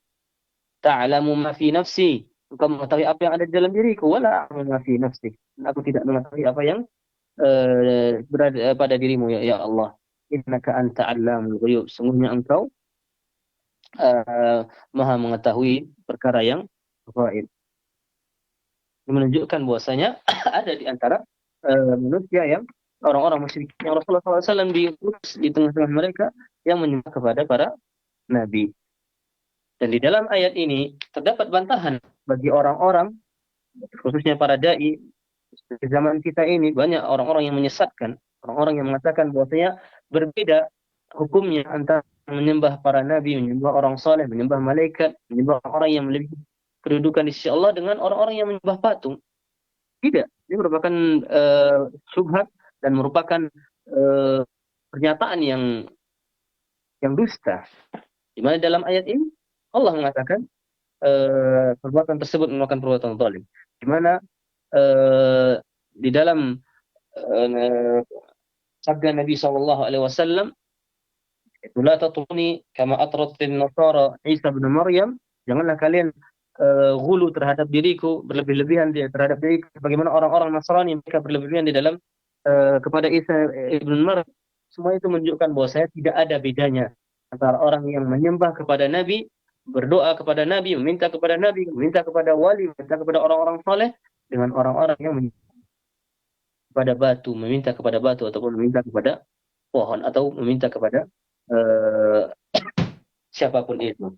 Ta'lamu ma fi nafsi. Engkau mengetahui apa yang ada di dalam diriku. Wala a'lamu ma fi nafsi. Dan aku tidak mengetahui apa yang berada pada dirimu, ya Allah. Innaka anta 'allamul ghuyub. Sungguhnya engkau maha mengetahui perkara yang gaib. Menunjukkan bahwasanya ada di antara manusia yang orang-orang musyrik yang Rasulullah SAW diutus di tengah-tengah mereka yang menyembah kepada para nabi. Dan di dalam ayat ini terdapat bantahan bagi orang-orang, khususnya para dai di zaman kita ini. Banyak orang-orang yang menyesatkan, orang-orang yang mengatakan bahwasanya berbeda hukumnya antara menyembah para nabi, menyembah orang soleh, menyembah malaikat, menyembah orang yang memiliki kedudukan di sisi Allah dengan orang-orang yang menyembah patung. Tidak, ini merupakan syubhat dan merupakan pernyataan yang dusta. Di mana dalam ayat ini Allah mengatakan perbuatan tersebut merupakan perbuatan zalim. Di mana di dalam sabda Nabi SAW, la tatruni kama atratin nasara Isa bin Maryam, janganlah kalian gulu terhadap diriku, berlebih-lebihan terhadap diriku, bagaimana orang-orang Nasrani mereka berlebih-lebihan di dalam kepada Isa ibn Maryam. Semua itu menunjukkan bahwa saya tidak ada bedanya antara orang yang menyembah kepada Nabi, berdoa kepada Nabi, meminta kepada Nabi, meminta kepada wali, meminta kepada orang-orang saleh, dengan orang-orang yang meminta kepada batu, meminta kepada batu ataupun meminta kepada pohon atau meminta kepada siapapun itu.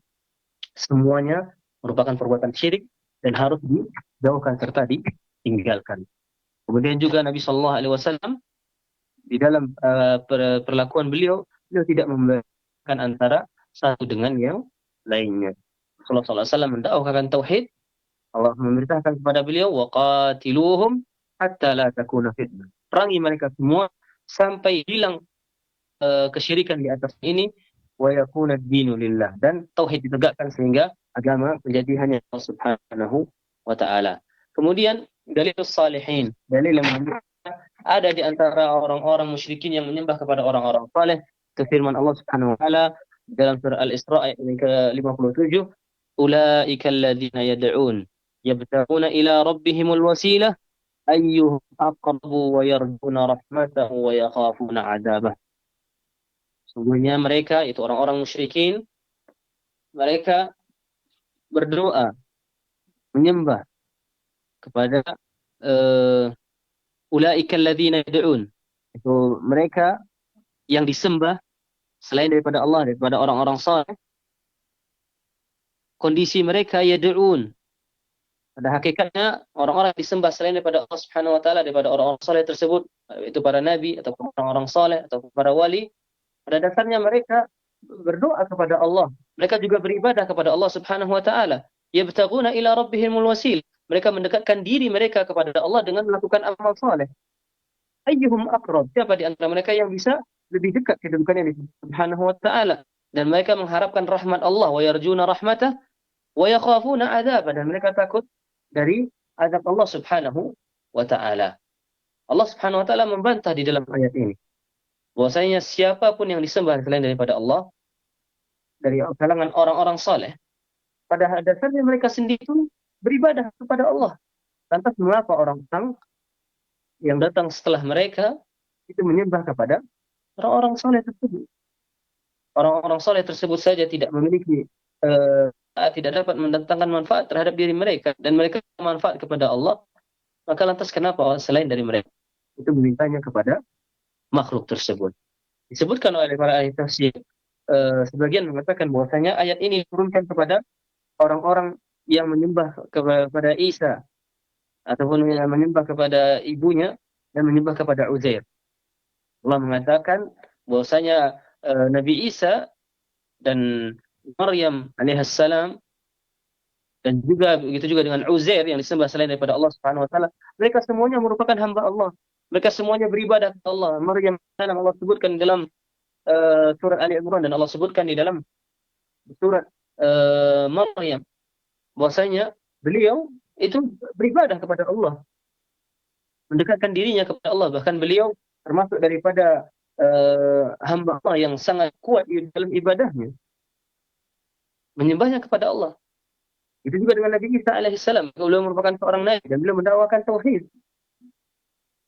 Semuanya merupakan perbuatan syirik dan harus dijauhkan serta ditinggalkan. Kemudian juga Nabi SAW di dalam perlakuan beliau tidak membedakan antara satu dengan yang lainnya. Rasulullah SAW mendakwahkan tauhid. Allah memerintahkan kepada beliau, waqatiluhum hatta la takuna fitnah. Perangi mereka semua sampai hilang kesyirikan di atas ini, wa yakuna ad-dinu lillah, dan tauhid ditegakkan sehingga agama menjadi hanya Allah Subhanahu wa taala. Kemudian dalilus salihin, dalil yang menunjukkan ada di antara orang-orang musyrikin yang menyembah kepada orang-orang saleh. Itu firman Allah Subhanahu wa taala dalam surah Al-Isra ayat ke-57, ulaika alladzina yad'un yabtaguna ila rabbihimul wasilah ayyuhum aqrabu wa yarjuna rahmatahu wa yakhafuna 'adzabah. Sungguhnya mereka, itu orang-orang musyrikin, mereka berdoa, menyembah kepada ulaika alladzina yad'un. Itu mereka yang disembah selain daripada Allah, daripada orang-orang saleh. Kondisi mereka yad'un. Pada hakikatnya orang-orang yang disembah selain daripada Allah Subhanahu wa taala, daripada orang-orang saleh tersebut, itu para nabi atau orang-orang saleh atau para wali, pada dasarnya mereka berdoa kepada Allah. Mereka juga beribadah kepada Allah Subhanahu wa taala. Yabtaguna ila rabbihimul wasil. Mereka mendekatkan diri mereka kepada Allah dengan melakukan amal saleh. Ayyuhum aqrab. Siapa di antara mereka yang bisa lebih dekat kedudukannya di Subhanahu wa taala, dan mereka mengharapkan rahmat Allah, wa yarjuna rahmatah wa yakhafuna 'adzabah, dan mereka takut dari azab Allah Subhanahu wa taala. Allah Subhanahu wa taala membantah di dalam ayat ini bahwasanya siapapun yang disembah selain daripada Allah dari kalangan orang-orang saleh, pada dasarnya mereka sendiri itu beribadah kepada Allah. Lantas mengapa orang-orang yang datang setelah mereka itu menyembah kepada orang-orang saleh tersebut? Orang-orang saleh tersebut saja tidak memiliki tidak dapat mendatangkan manfaat terhadap diri mereka, dan mereka manfaat kepada Allah, maka lantas kenapa selain dari mereka itu memintanya kepada makhluk tersebut? Disebutkan oleh para ahli tafsir, sebagian mengatakan bahwasanya ayat ini diturunkan kepada orang-orang yang menyembah kepada Isa ataupun menyembah kepada ibunya dan menyembah kepada Uzair. Allah mengatakan bahwasanya Nabi Isa dan Maryam alaihissalam, dan juga begitu juga dengan Uzair yang disembah selain daripada Allah Subhanahu wa taala, mereka semuanya merupakan hamba Allah. Mereka semuanya beribadah kepada Allah. Maryam Allah sebutkan di dalam surat Ali Imran, dan Allah sebutkan di dalam surat Maryam bahwasanya beliau itu beribadah kepada Allah, mendekatkan dirinya kepada Allah. Bahkan beliau termasuk daripada hamba Allah yang sangat kuat di dalam ibadahnya, menyembahnya kepada Allah. Itu juga dengan Nabi Isa alaihissalam. Beliau merupakan seorang nabi dan beliau mendakwakan tauhid.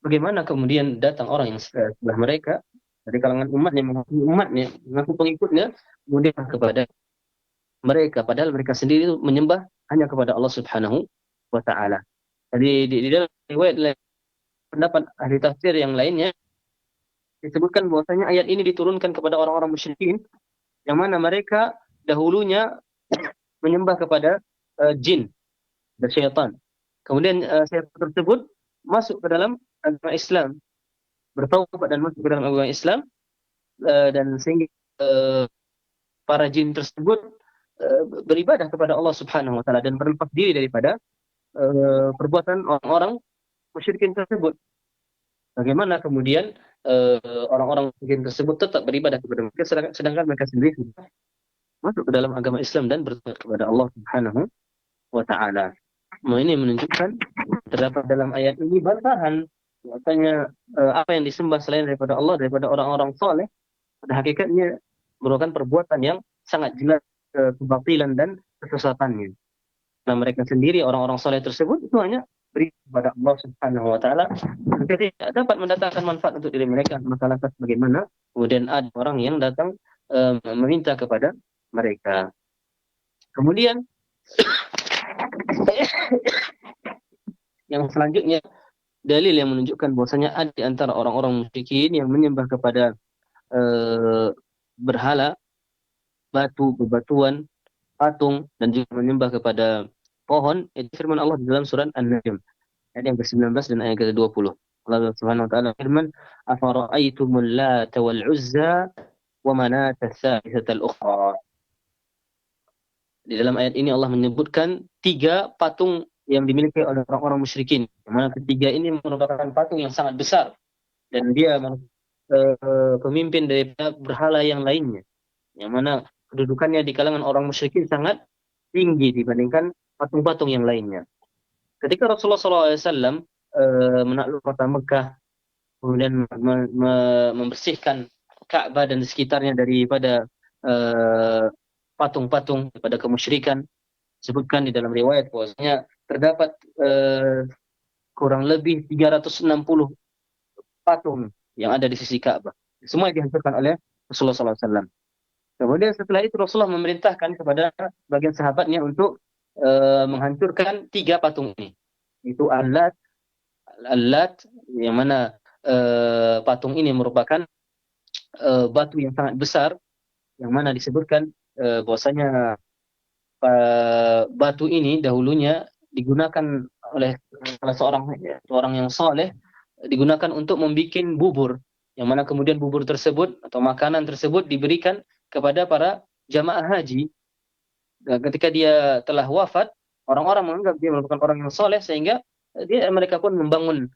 Bagaimana kemudian datang orang yang setelah mereka dari kalangan umatnya, mengaku pengikutnya, kemudian kepada mereka, padahal mereka sendiri itu menyembah hanya kepada Allah Subhanahu wa taala. Jadi di dalam riwayat pendapat ahli tafsir yang lainnya disebutkan bahwasanya ayat ini diturunkan kepada orang-orang musyrikin yang mana mereka dahulunya menyembah kepada jin dan syaitan. Kemudian syaitan tersebut masuk ke dalam agama Islam, bertaubat dan masuk ke dalam agama Islam, dan sehingga para jin tersebut beribadah kepada Allah Subhanahu wa taala dan berlepas diri daripada perbuatan orang-orang musyrikin tersebut. Bagaimana kemudian orang-orang musyrikin tersebut tetap beribadah kepada mereka, sedangkan mereka sendiri sudah masuk ke dalam agama Islam dan bertobat kepada Allah Subhanahu wa taala. Ini menunjukkan terdapat dalam ayat ini bantahan bahwasanya apa yang disembah selain daripada Allah, daripada orang-orang soleh, pada hakikatnya merupakan perbuatan yang sangat jelas kebatilan dan kesesatannya. Nah, mereka sendiri orang-orang soleh tersebut itu hanya beri kepada Allah Subhanahu wa taala, tidak dapat mendatangkan manfaat untuk diri mereka. Masalah bagaimana kemudian ada orang yang datang meminta kepada mereka. Kemudian yang selanjutnya, dalil yang menunjukkan bahwasanya ada di antara orang-orang musyrikin yang menyembah kepada berhala, batu, bebatuan, patung, dan juga menyembah kepada pohon. Itu firman Allah di dalam surat An-Najm ayat yang ke-19 dan ayat ke-20. Allah Subhanahu wa taala firman, "Afara'aitumul Lata wal Uzza wa Manata ats-tsalitsatal ukhra." Di dalam ayat ini Allah menyebutkan 3 patung yang dimiliki oleh orang-orang musyrikin. Yang mana ketiga ini merupakan patung yang sangat besar dan dia pemimpin daripada berhala yang lainnya. Yang mana kedudukannya di kalangan orang musyrikin sangat tinggi dibandingkan patung-patung yang lainnya. Ketika Rasulullah SAW menakluk kota Mekah, kemudian membersihkan Ka'bah dan sekitarnya daripada patung-patung, daripada kemusyrikan, disebutkan di dalam riwayat bahwasanya terdapat kurang lebih 360 patung yang ada di sisi Ka'bah. Semua dihancurkan oleh Rasulullah SAW. Kemudian setelah itu Rasulullah memerintahkan kepada bagian sahabatnya untuk menghancurkan 3 patung ini. Itu Al-Lat, yang mana patung ini merupakan batu yang sangat besar, yang mana disebutkan bahwasanya batu ini dahulunya digunakan oleh salah seorang yang soleh, digunakan untuk membuat bubur, yang mana kemudian bubur tersebut atau makanan tersebut diberikan kepada para jamaah haji. Dan ketika dia telah wafat, orang-orang menganggap dia merupakan orang yang soleh, sehingga mereka pun membangun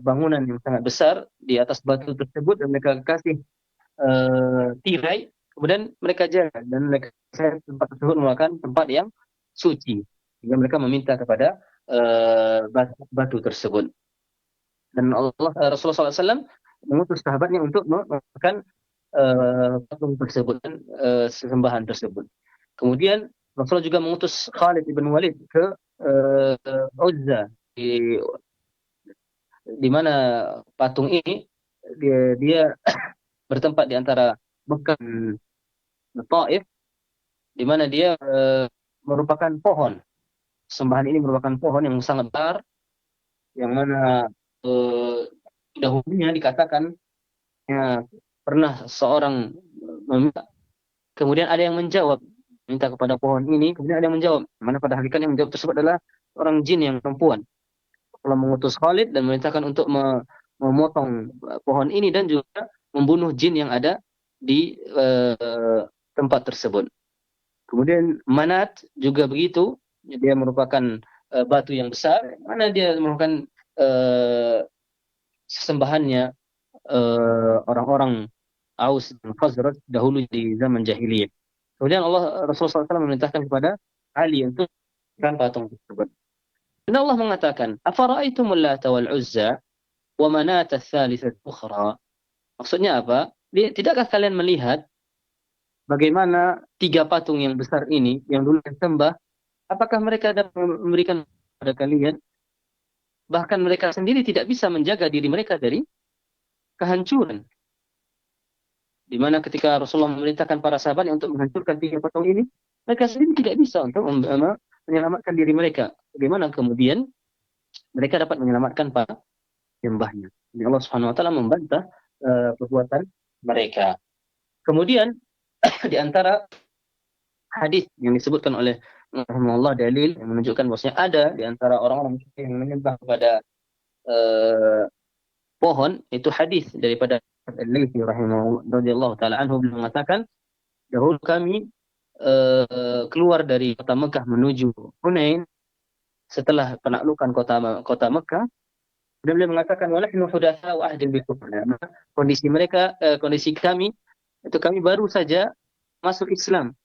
bangunan yang sangat besar di atas batu tersebut, dan mereka kasih tirai, kemudian mereka jaga, dan mereka tempat tersebut merupakan tempat yang suci, sehingga mereka meminta kepada batu tersebut. Dan Rasulullah SAW mengutus sahabatnya untuk melakukan patung tersebut dan sesembahan tersebut. Kemudian Rasulullah juga mengutus Khalid ibn Walid ke Uzza, di mana patung ini dia bertempat di antara Mekah dan Taif, di mana dia merupakan pohon. Sembahan ini merupakan pohon yang sangat besar, yang mana dahulunya dikatakan pernah seorang meminta, kemudian ada yang menjawab, minta kepada pohon ini, kemudian ada yang menjawab, mana pada hakikat yang menjawab tersebut adalah orang jin yang perempuan. Allah mengutus Khalid dan memerintahkan untuk memotong pohon ini dan juga membunuh jin yang ada di tempat tersebut. Kemudian Manat juga begitu, dia merupakan batu yang besar, mana dia merupakan sesembahannya orang-orang Aus dan Khazraj dahulu di zaman jahiliyah. Kemudian Rasulullah SAW memerintahkan kepada Ali untuk kan patung tersebut. Dan Allah mengatakan, "Afara'aitumul Lata wal Uzza wa Manata ats-tsalitsah ukhra." Maksudnya apa? Tidakkah kalian melihat bagaimana tiga patung yang besar ini yang dulu disembah, apakah mereka dapat memberikan kepada kalian? Bahkan mereka sendiri tidak bisa menjaga diri mereka dari kehancuran. Di mana ketika Rasulullah memerintahkan para sahabat untuk menghancurkan tiga patung ini, mereka sendiri tidak bisa untuk menyelamatkan diri mereka. Bagaimana kemudian mereka dapat menyelamatkan para penyembahnya? Jadi Allah Subhanahu Wa Taala membantah perbuatan mereka. Kemudian di antara hadis yang disebutkan oleh Allah dalil yang menunjukkan bahwasanya ada di antara orang-orang yang menyembah kepada pohon, itu hadis daripada Al-Laythi radhiyallahu taala anhu, beliau mengatakan, dahulu kami keluar dari kota Mekah menuju Hunain setelah penaklukan kota Mekah, dan beliau mengatakan, walahnu hudatsa'u ahdin bikum. Kondisi kami itu kami baru saja masuk Islam,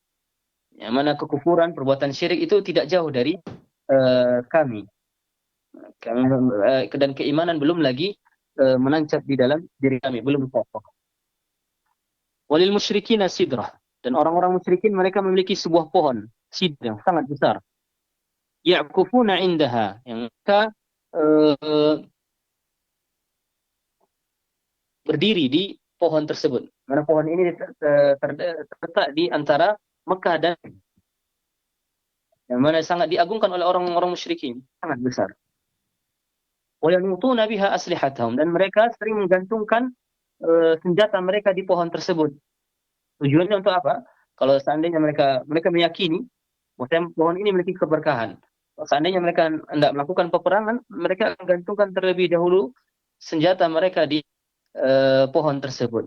yang mana kekufuran, perbuatan syirik itu tidak jauh dari kami. Dan keimanan belum lagi menancap di dalam diri kami, belum kokoh. Walil musyrikina sidrah, dan orang-orang musyrikin mereka memiliki sebuah pohon sidr yang sangat besar. Ya'kufuna indaha, yang mereka berdiri di pohon tersebut. Karena pohon ini terletak di antara Mekah dan yang mana sangat diagungkan oleh orang-orang musyrikin, sangat besar. وَيَنُوطُونَ بِهَا أَسْلِحَتَهُمْ, dan mereka sering menggantungkan senjata mereka di pohon tersebut. Tujuannya untuk apa? Kalau seandainya mereka meyakini bahwa pohon ini memiliki keberkahan, kalau seandainya mereka hendak melakukan peperangan, mereka akan gantungkan terlebih dahulu senjata mereka di pohon tersebut.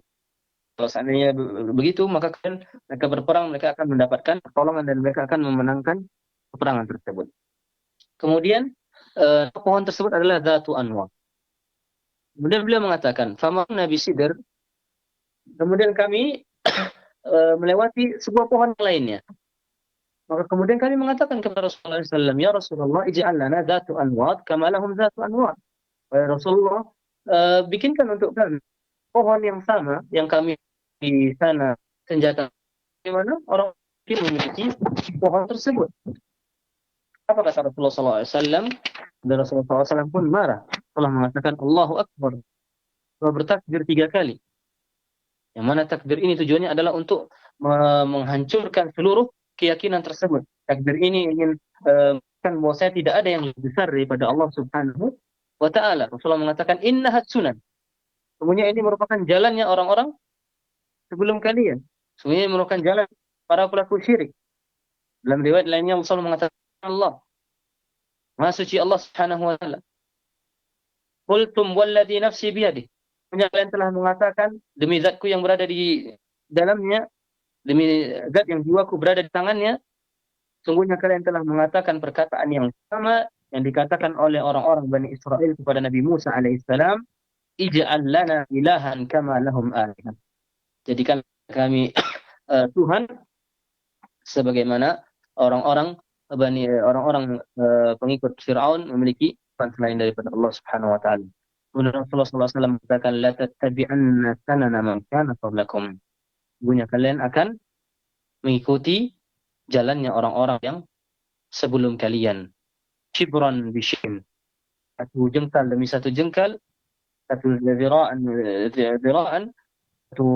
Kalau seandainya begitu, maka kan mereka berperang, mereka akan mendapatkan pertolongan dan mereka akan memenangkan peperangan tersebut. Kemudian pohon tersebut adalah Dzatu Anwar. Kemudian beliau mengatakan, "Fama Nabi Sidr." Kemudian kami melewati sebuah pohon lainnya. Maka kemudian kami mengatakan kepada Rasulullah SAW, "Ya Rasulullah, ij'al lana Dzatu Anwar kama lahum Dzatu Anwar." Wahai Rasulullah, bikinkan untuk kami pohon yang sama yang kami di sana senjata, di mana orang memiliki pohon tersebut. Apa kata Rasulullah SAW? Dan Rasulullah SAW pun marah. Telah mengatakan Allahu Akbar. Telah bertakbir 3 kali. Yang mana takbir ini tujuannya adalah untuk menghancurkan seluruh keyakinan tersebut. Takbir ini ingin kan bahwa saya tidak ada yang lebih besar daripada Allah Subhanahu wa Ta'ala. Rasulullah mengatakan innahat sunan. Semuanya ini merupakan jalannya orang-orang sebelum kalian. Semuanya ini merupakan jalan para pelaku syirik. Dalam riwayat lainnya Rasulullah mengatakan Allah, Maha suci Allah Subhanahu wa Ta'ala. Qultum walladhi nafsi biyadih. Kalian telah mengatakan, demi zatku yang berada di dalamnya, demi zat yang jiwaku berada di tangannya, sungguhnya kalian telah mengatakan perkataan yang sama yang dikatakan oleh orang-orang Bani Israel kepada Nabi Musa alaihissalam, ij'al lana ilahan kama lahum alihan. Jadikan kami Tuhan sebagaimana orang-orang pengikut Fir'aun memiliki Tuhan selain daripada Allah Subhanahu wa Ta'ala. Kemudian Rasulullah SAW mengatakan, la tattabi'anna sanana man kana qablakum. Sesungguhnya kalian akan mengikuti jalannya orang-orang yang sebelum kalian. Shibran bishim. Satu jengkal demi satu jengkal, satu zira'an, satu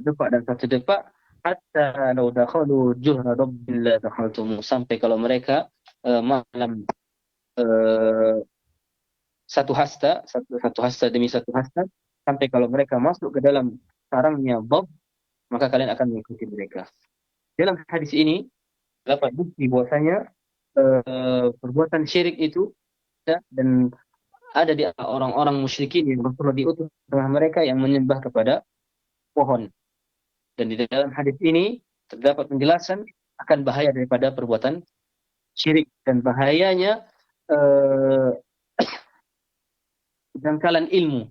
depak dan satu depak, hatta law dakhalu juhra rabbil la dakhaltum, sampai kalau mereka malam satu hasta demi satu hasta, sampai kalau mereka masuk ke dalam sarangnya Bab, maka kalian akan mengikuti mereka. Dalam hadis ini dapat bukti bahwasanya perbuatan syirik itu ya, dan ada di orang-orang musyrikin yang Rasulullah diutus tengah mereka yang menyembah kepada pohon. Dan di dalam hadis ini terdapat penjelasan akan bahaya daripada perbuatan syirik dan bahayanya kedangkalan ilmu.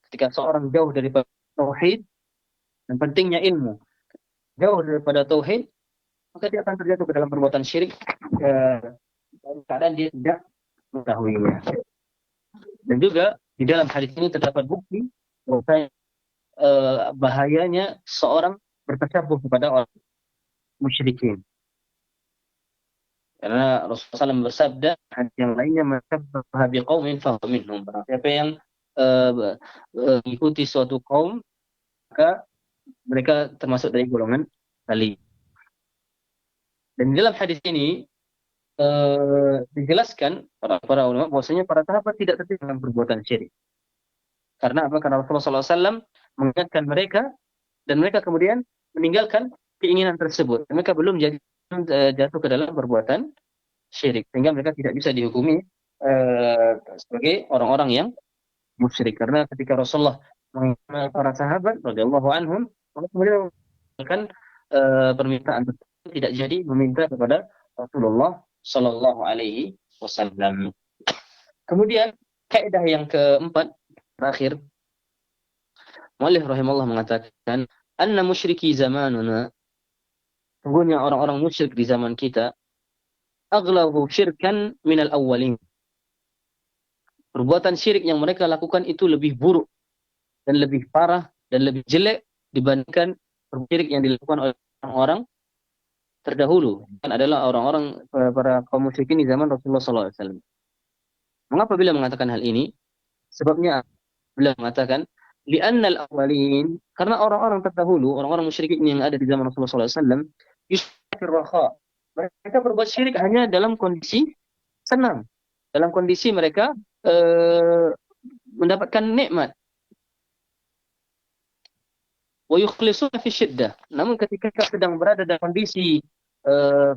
Ketika seorang jauh daripada tauhid dan pentingnya ilmu, jauh daripada tauhid, maka dia akan terjatuh ke dalam perbuatan syirik dalam keadaan dia tidak mengetahuinya. Dan juga di dalam hadis ini terdapat bukti bahwa bahayanya seorang bertasyabuh kepada orang musyrikin. Karena Rasulullah SAW bersabda, hadis yang lainnya, "Masabbaha biqaumin fahuwa minhum." Siapa yang mengikuti suatu kaum, maka mereka termasuk dari golongan kali. Dan di dalam hadis ini dijelaskan para ulama bahwasanya para sahabat tidak terlibat dalam perbuatan syirik. Karena apa? Karena Rasulullah SAW mengingatkan mereka dan mereka kemudian meninggalkan keinginan tersebut. Mereka belum jatuh ke dalam perbuatan syirik, sehingga mereka tidak bisa dihukumi sebagai orang-orang yang musyrik. Karena ketika Rasulullah mengingatkan para sahabat radhiyallahu anhum, maka kemudian mengingatkan permintaan tersebut tidak jadi meminta kepada Rasulullah Shallallahu Alaihi Wasallam. Kemudian kaidah yang keempat terakhir, Mu'allif rahimahullah mengatakan, anna musyriki zamanuna, sungguhnya orang-orang musyrik di zaman kita, aghlabu syirkan minal awwalin. Perbuatan syirik yang mereka lakukan itu lebih buruk dan lebih parah dan lebih jelek dibandingkan perbuatan syirik yang dilakukan oleh orang-orang terdahulu. Kan adalah orang-orang para kaum musyrikin di zaman Rasulullah SAW. Mengapa beliau mengatakan hal ini? Sebabnya beliau mengatakan, li'annal awwalin, karena orang-orang terdahulu, orang-orang musyrikin yang ada di zaman Rasulullah SAW, yusyrikir rakha. Mereka berbuat syirik hanya dalam kondisi senang, dalam kondisi mereka mendapatkan nikmat. Wa yukhlisuna fi syiddah. Namun ketika sedang berada dalam kondisi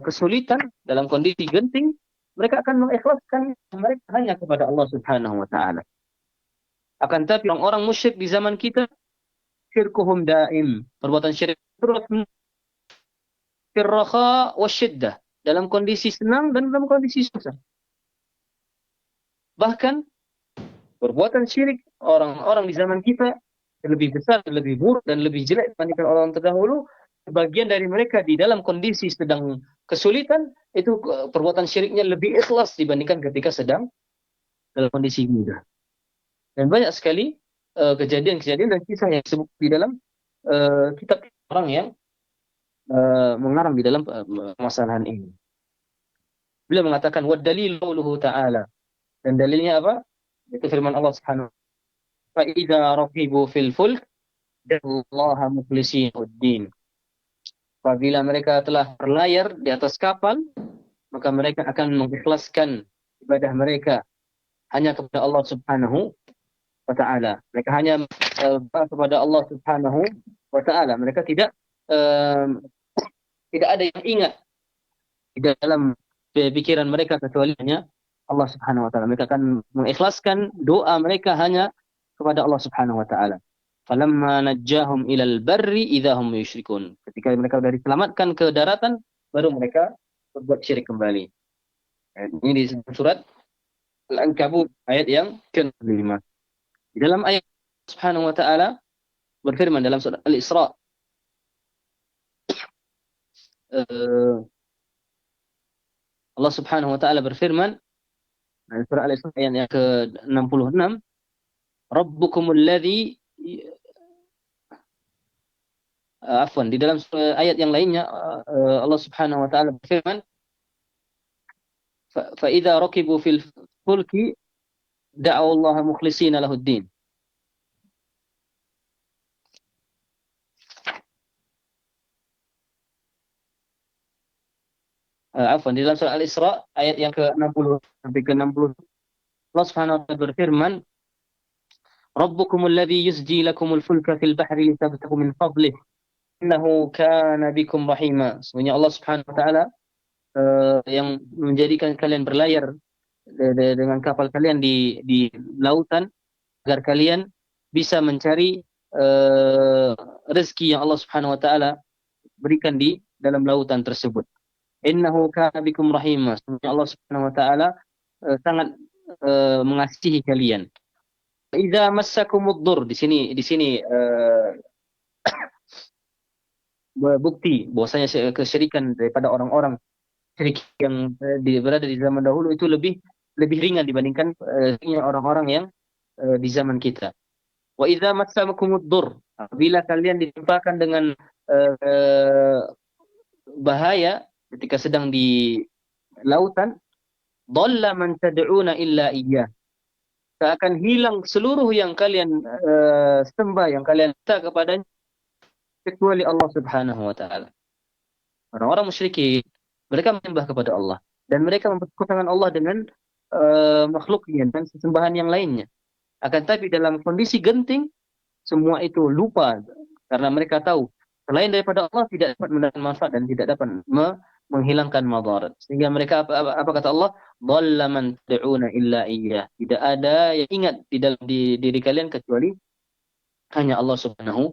kesulitan, dalam kondisi genting, mereka akan mengikhlaskan mereka hanya kepada Allah Subhanahu wa taala. Akan tetapi orang-orang musyrik di zaman kita, syirkuhum daim, perbuatan syirik terus firraha wasyiddah, dalam kondisi senang dan dalam kondisi susah. Bahkan perbuatan syirik orang-orang di zaman kita lebih besar, lebih buruk dan lebih jelek dibandingkan orang terdahulu. Sebagian dari mereka di dalam kondisi sedang kesulitan, itu perbuatan syiriknya lebih ikhlas dibandingkan ketika sedang dalam kondisi mudah. Dan banyak sekali kejadian-kejadian dan kisah yang disebut di dalam kitab orang yang mengarang di dalam permasalahan ini. Beliau mengatakan, wa dalil qauluhu ta'ala, dan dalilnya apa? Itu firman Allah Subhanahu wa ta'ala, fa idza raqibu fil fulk dallaha mukhlishina ad-din. Apabila mereka telah berlayar di atas kapal, maka mereka akan mengikhlaskan ibadah mereka hanya kepada Allah Subhanahu wa ta'ala. Mereka hanya kepada Allah Subhanahu wa ta'ala. Mereka tidak ada yang ingat di dalam pikiran mereka kecuali hanya Allah Subhanahu wa ta'ala. Mereka akan mengikhlaskan doa mereka hanya kepada Allah Subhanahu wa ta'ala. Falamma najjahum ilal barri idahum yusyrikun. Ketika mereka sudah diselamatkan ke daratan, baru mereka berbuat syirik kembali. Ini di surat Al-Ankabut ayat yang ke-5. Di dalam ayat Subhanahu wa ta'ala berfirman dalam surat Al-Isra, Allah Subhanahu wa ta'ala berfirman dalam surah Al-Isra ayat yang ke-66, Rabbukumul ladzi di dalam ayat yang lainnya Allah Subhanahu wa ta'ala berfirman, fa idza raqibu fil fulki da'u Allah mukhlishina lahuddin. Di dalam surah Al-Isra ayat yang ke-60 sampai ke-60, Allah Subhanahu wa ta'ala berfirman, Rabbukumul ladzi yusji lakumul fulka fil bahri litabtaghu min fadlih innahu kana bikum rahima. Sebenarnya Allah Subhanahu wa ta'ala yang menjadikan kalian berlayar dengan kapal kalian di lautan agar kalian bisa mencari rezeki yang Allah Subhanahu wa ta'ala berikan di dalam lautan tersebut. Innahu kana bikum rahima. Sebenarnya Allah Subhanahu wa ta'ala sangat mengasihi kalian. Idza massakumud dur, di sini bukti bahwasanya kesyirikan daripada orang-orang syirik yang berada di zaman dahulu itu lebih lebih ringan dibandingkan orang-orang yang di zaman kita. Wa idza massamakumud dur, apabila kalian ditimpakan dengan uh, bahaya ketika sedang di lautan, dhalla man tad'una illa iyyah. Akan hilang seluruh yang kalian sembah, yang kalian minta kepadanya, kecuali Allah Subhanahu wa taala. Orang-orang musyrikin, mereka menyembah kepada Allah dan mereka mempersekutukan Allah dengan makhluknya dan sesembahan yang lainnya. Akan tapi dalam kondisi genting, semua itu lupa karena mereka tahu selain daripada Allah tidak dapat mendatangkan manfaat dan tidak dapat menghilangkan madarat. Sehingga mereka apa kata Allah? Dhalla man tad'una illa iyyah. Tidak ada yang ingat di dalam diri kalian kecuali hanya Allah Subhanahu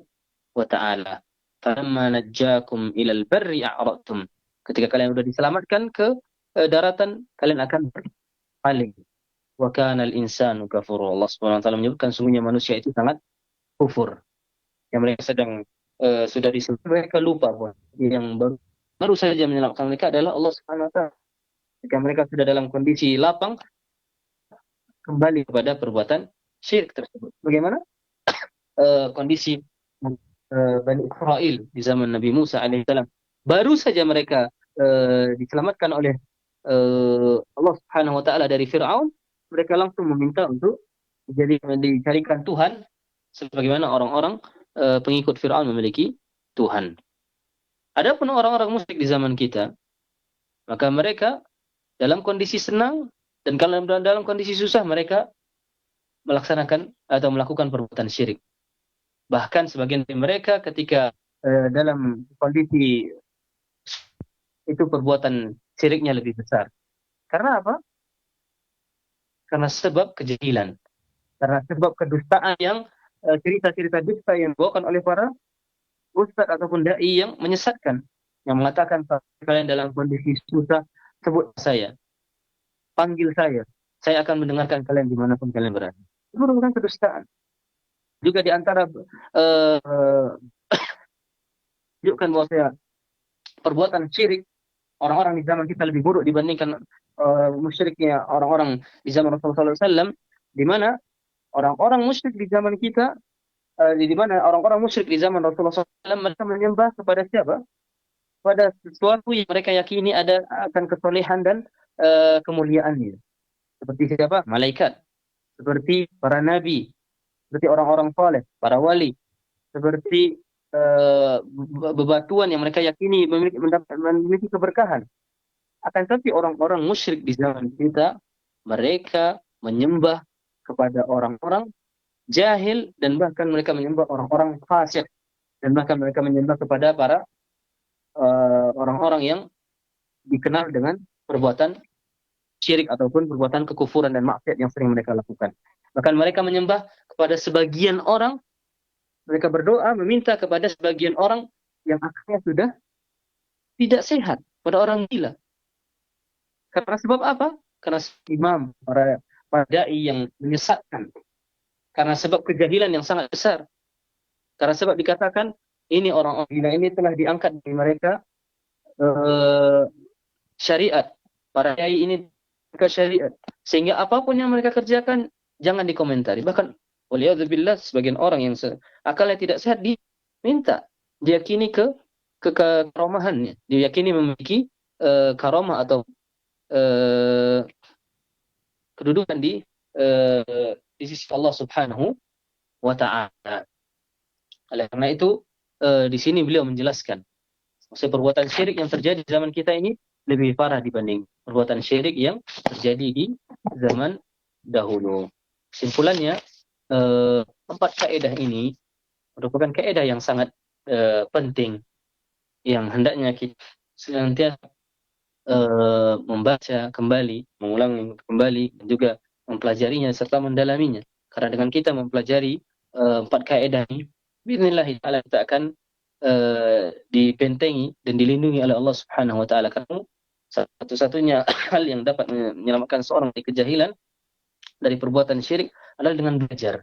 wa taala. Falamma najjakum ilal barri a'radtum. Ketika kalian sudah diselamatkan ke daratan, kalian akan berpaling. Wa kana al-insanu kafura. Allah Subhanahu wa taala menyebutkan sungguhnya manusia itu sangat kufur. Yang mereka sedang sudah diselamatkan, mereka lupa bahwa yang baru saja menyelamatkan mereka adalah Allah Subhanahu wa taala. Jika mereka sudah dalam kondisi lapang, kembali kepada perbuatan syirik tersebut. Bagaimana kondisi Bani Israel di zaman Nabi Musa alaihissalam? Baru saja mereka diselamatkan oleh Allah Subhanahu wa taala dari Firaun, mereka langsung meminta untuk dicarikan Tuhan sebagaimana orang-orang pengikut Firaun memiliki Tuhan. Adapun orang-orang musyrik di zaman kita, maka mereka dalam kondisi senang dan kalau dalam kondisi susah mereka melaksanakan atau melakukan perbuatan syirik. Bahkan sebagian dari mereka ketika dalam kondisi itu perbuatan syiriknya lebih besar. Karena apa? Karena sebab kejahilan. Karena sebab kedustaan yang cerita-cerita dusta yang dibawakan oleh para ustaz ataupun dai yang menyesatkan, yang mengatakan kalian dalam kondisi susah, sebut saya, panggil saya akan mendengarkan kalian dimanapun kalian berada. Itu merupakan kedustaan. Juga di antara tunjukkan bahwa perbuatan syirik orang-orang di zaman kita lebih buruk dibandingkan musyriknya orang-orang di zaman Rasulullah SAW, di mana orang-orang musyrik di zaman kita, di mana orang-orang musyrik di zaman Rasulullah SAW mereka menyembah kepada siapa? Pada sesuatu yang mereka yakini ada akan kesolehan dan kemuliaannya. Seperti siapa? Malaikat. Seperti para nabi. Seperti orang-orang saleh, para wali. Seperti bebatuan yang mereka yakini memiliki keberkahan. Akan tetapi orang-orang musyrik di zaman kita, mereka menyembah kepada orang-orang jahil dan bahkan mereka menyembah orang-orang fasik dan bahkan mereka menyembah kepada para orang-orang yang dikenal dengan perbuatan syirik ataupun perbuatan kekufuran dan maksiat yang sering mereka lakukan. Bahkan mereka menyembah kepada sebagian orang, mereka berdoa meminta kepada sebagian orang yang akalnya sudah tidak sehat, pada orang gila. Karena sebab apa? Karena imam, para dai yang menyesatkan. Karena sebab kejahilan yang sangat besar. Karena sebab dikatakan ini orang-orang gila ini telah diangkat dari mereka syariat. Para dai ini ke syariat. Sehingga apapun yang mereka kerjakan jangan dikomentari. Bahkan waliyadzubillah sebagian orang yang akalnya tidak sehat diminta, diyakini ke karomahannya, diyakini memiliki karomah atau kedudukan di sisi Allah Subhanahu wa taala. Oleh karena itu di sini beliau menjelaskan maksud perbuatan syirik yang terjadi di zaman kita ini lebih parah dibanding perbuatan syirik yang terjadi di zaman dahulu. Kesimpulannya, 4 kaidah ini merupakan kaidah yang sangat penting yang hendaknya kita senantiasa membaca kembali, mengulang kembali, dan juga mempelajarinya serta mendalaminya. Karena dengan kita mempelajari 4 kaidah ini, bismillah kita akan dibentengi dan dilindungi oleh Allah Subhanahu wa taala. Karena satu-satunya hal yang dapat menyelamatkan seorang dari kejahilan, dari perbuatan syirik adalah dengan belajar.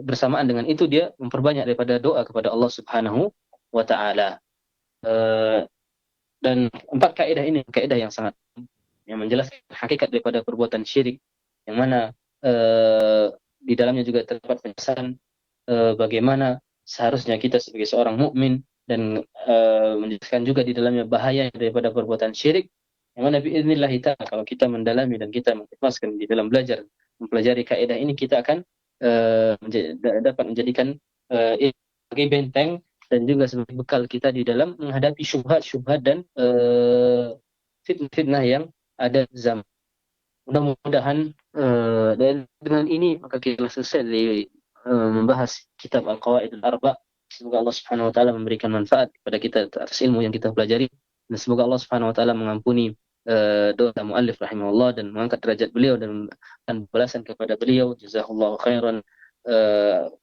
Bersamaan dengan itu dia memperbanyak daripada doa kepada Allah Subhanahu wa taala. Dan 4 kaidah ini kaidah yang sangat yang menjelaskan hakikat daripada perbuatan syirik, yang mana di dalamnya juga terdapat penjelasan bagaimana seharusnya kita sebagai seorang mukmin, dan menjelaskan juga di dalamnya bahaya daripada perbuatan syirik, yang mana biiznillah ta'ala kalau kita mendalami dan kita mengikhlaskan di dalam belajar mempelajari kaidah ini, kita akan dapat menjadikan sebagai benteng dan juga sebagai bekal kita di dalam menghadapi syubhat-syubhat dan fitnah-fitnah yang ada zaman. Mudah-mudahan dengan ini maka kita selesai dari membahas kitab Al-Qawaidul Arba'. Semoga Allah Subhanahu wa taala memberikan manfaat kepada kita atas ilmu yang kita pelajari, dan semoga Allah Subhanahu wa taala mengampuni dosa muallif rahimahullah dan mengangkat derajat beliau dan balasan kepada beliau. Jazakallahu khairan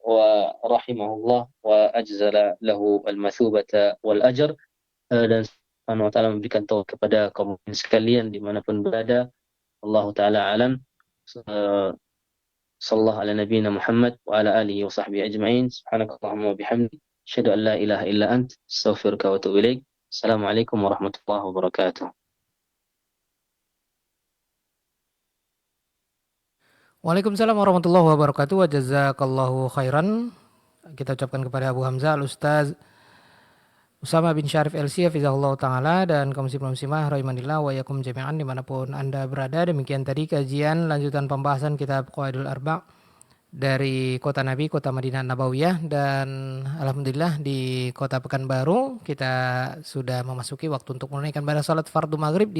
wa rahimahullah wa ajzala lahu al-mathubata wal ajr. Dan Subhanahu wa taala memberikan taufik kepada kaum muslimin sekalian dimanapun berada. Allah taala alam. Sallallahu ala nabiyyina Muhammad wa ala alihi wa sahbihi ajma'in. Subhanakallahumma wa bihamdik, asyhadu an la ilaha illa ant, astaghfiruka wa atubu ilaik. Assalamualaikum warahmatullahi wabarakatuh. Waalaikumsalam warahmatullahi wabarakatuh. Wa jazakallahu khairan. Kita ucapkan kepada Abu Hamzah Al-Ustaz Usama bin Syarif LC hafizahullah ta'ala dan kaum muslimah rahimanillah wa yakum jami'an dimanapun Anda berada. Demikian tadi kajian lanjutan pembahasan kitab Qawaidul Arba' dari kota Nabi, kota Madinah Nabawiyah, dan alhamdulillah di kota Pekanbaru kita sudah memasuki waktu untuk menunaikan ibadah salat fardu maghrib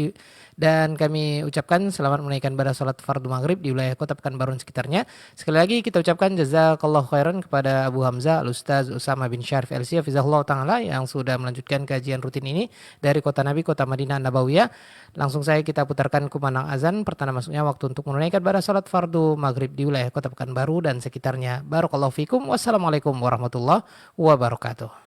dan kami ucapkan selamat menunaikan ibadah salat fardu maghrib di wilayah kota Pekanbaru dan sekitarnya. Sekali lagi kita ucapkan jazakallahu khairan kepada Abu Hamzah Al-Ustaz Usama bin Syarif LC hafizahullah ta'ala yang sudah melanjutkan kajian rutin ini dari kota Nabi, kota Madinah Nabawiyah. Langsung saja kita putarkan kumandang azan pertanda masuknya waktu untuk menunaikan ibadah salat fardu maghrib di wilayah kota Pekanbaru dan sekitarnya. Barakallahu fikum. Wassalamualaikum warahmatullahi wabarakatuh.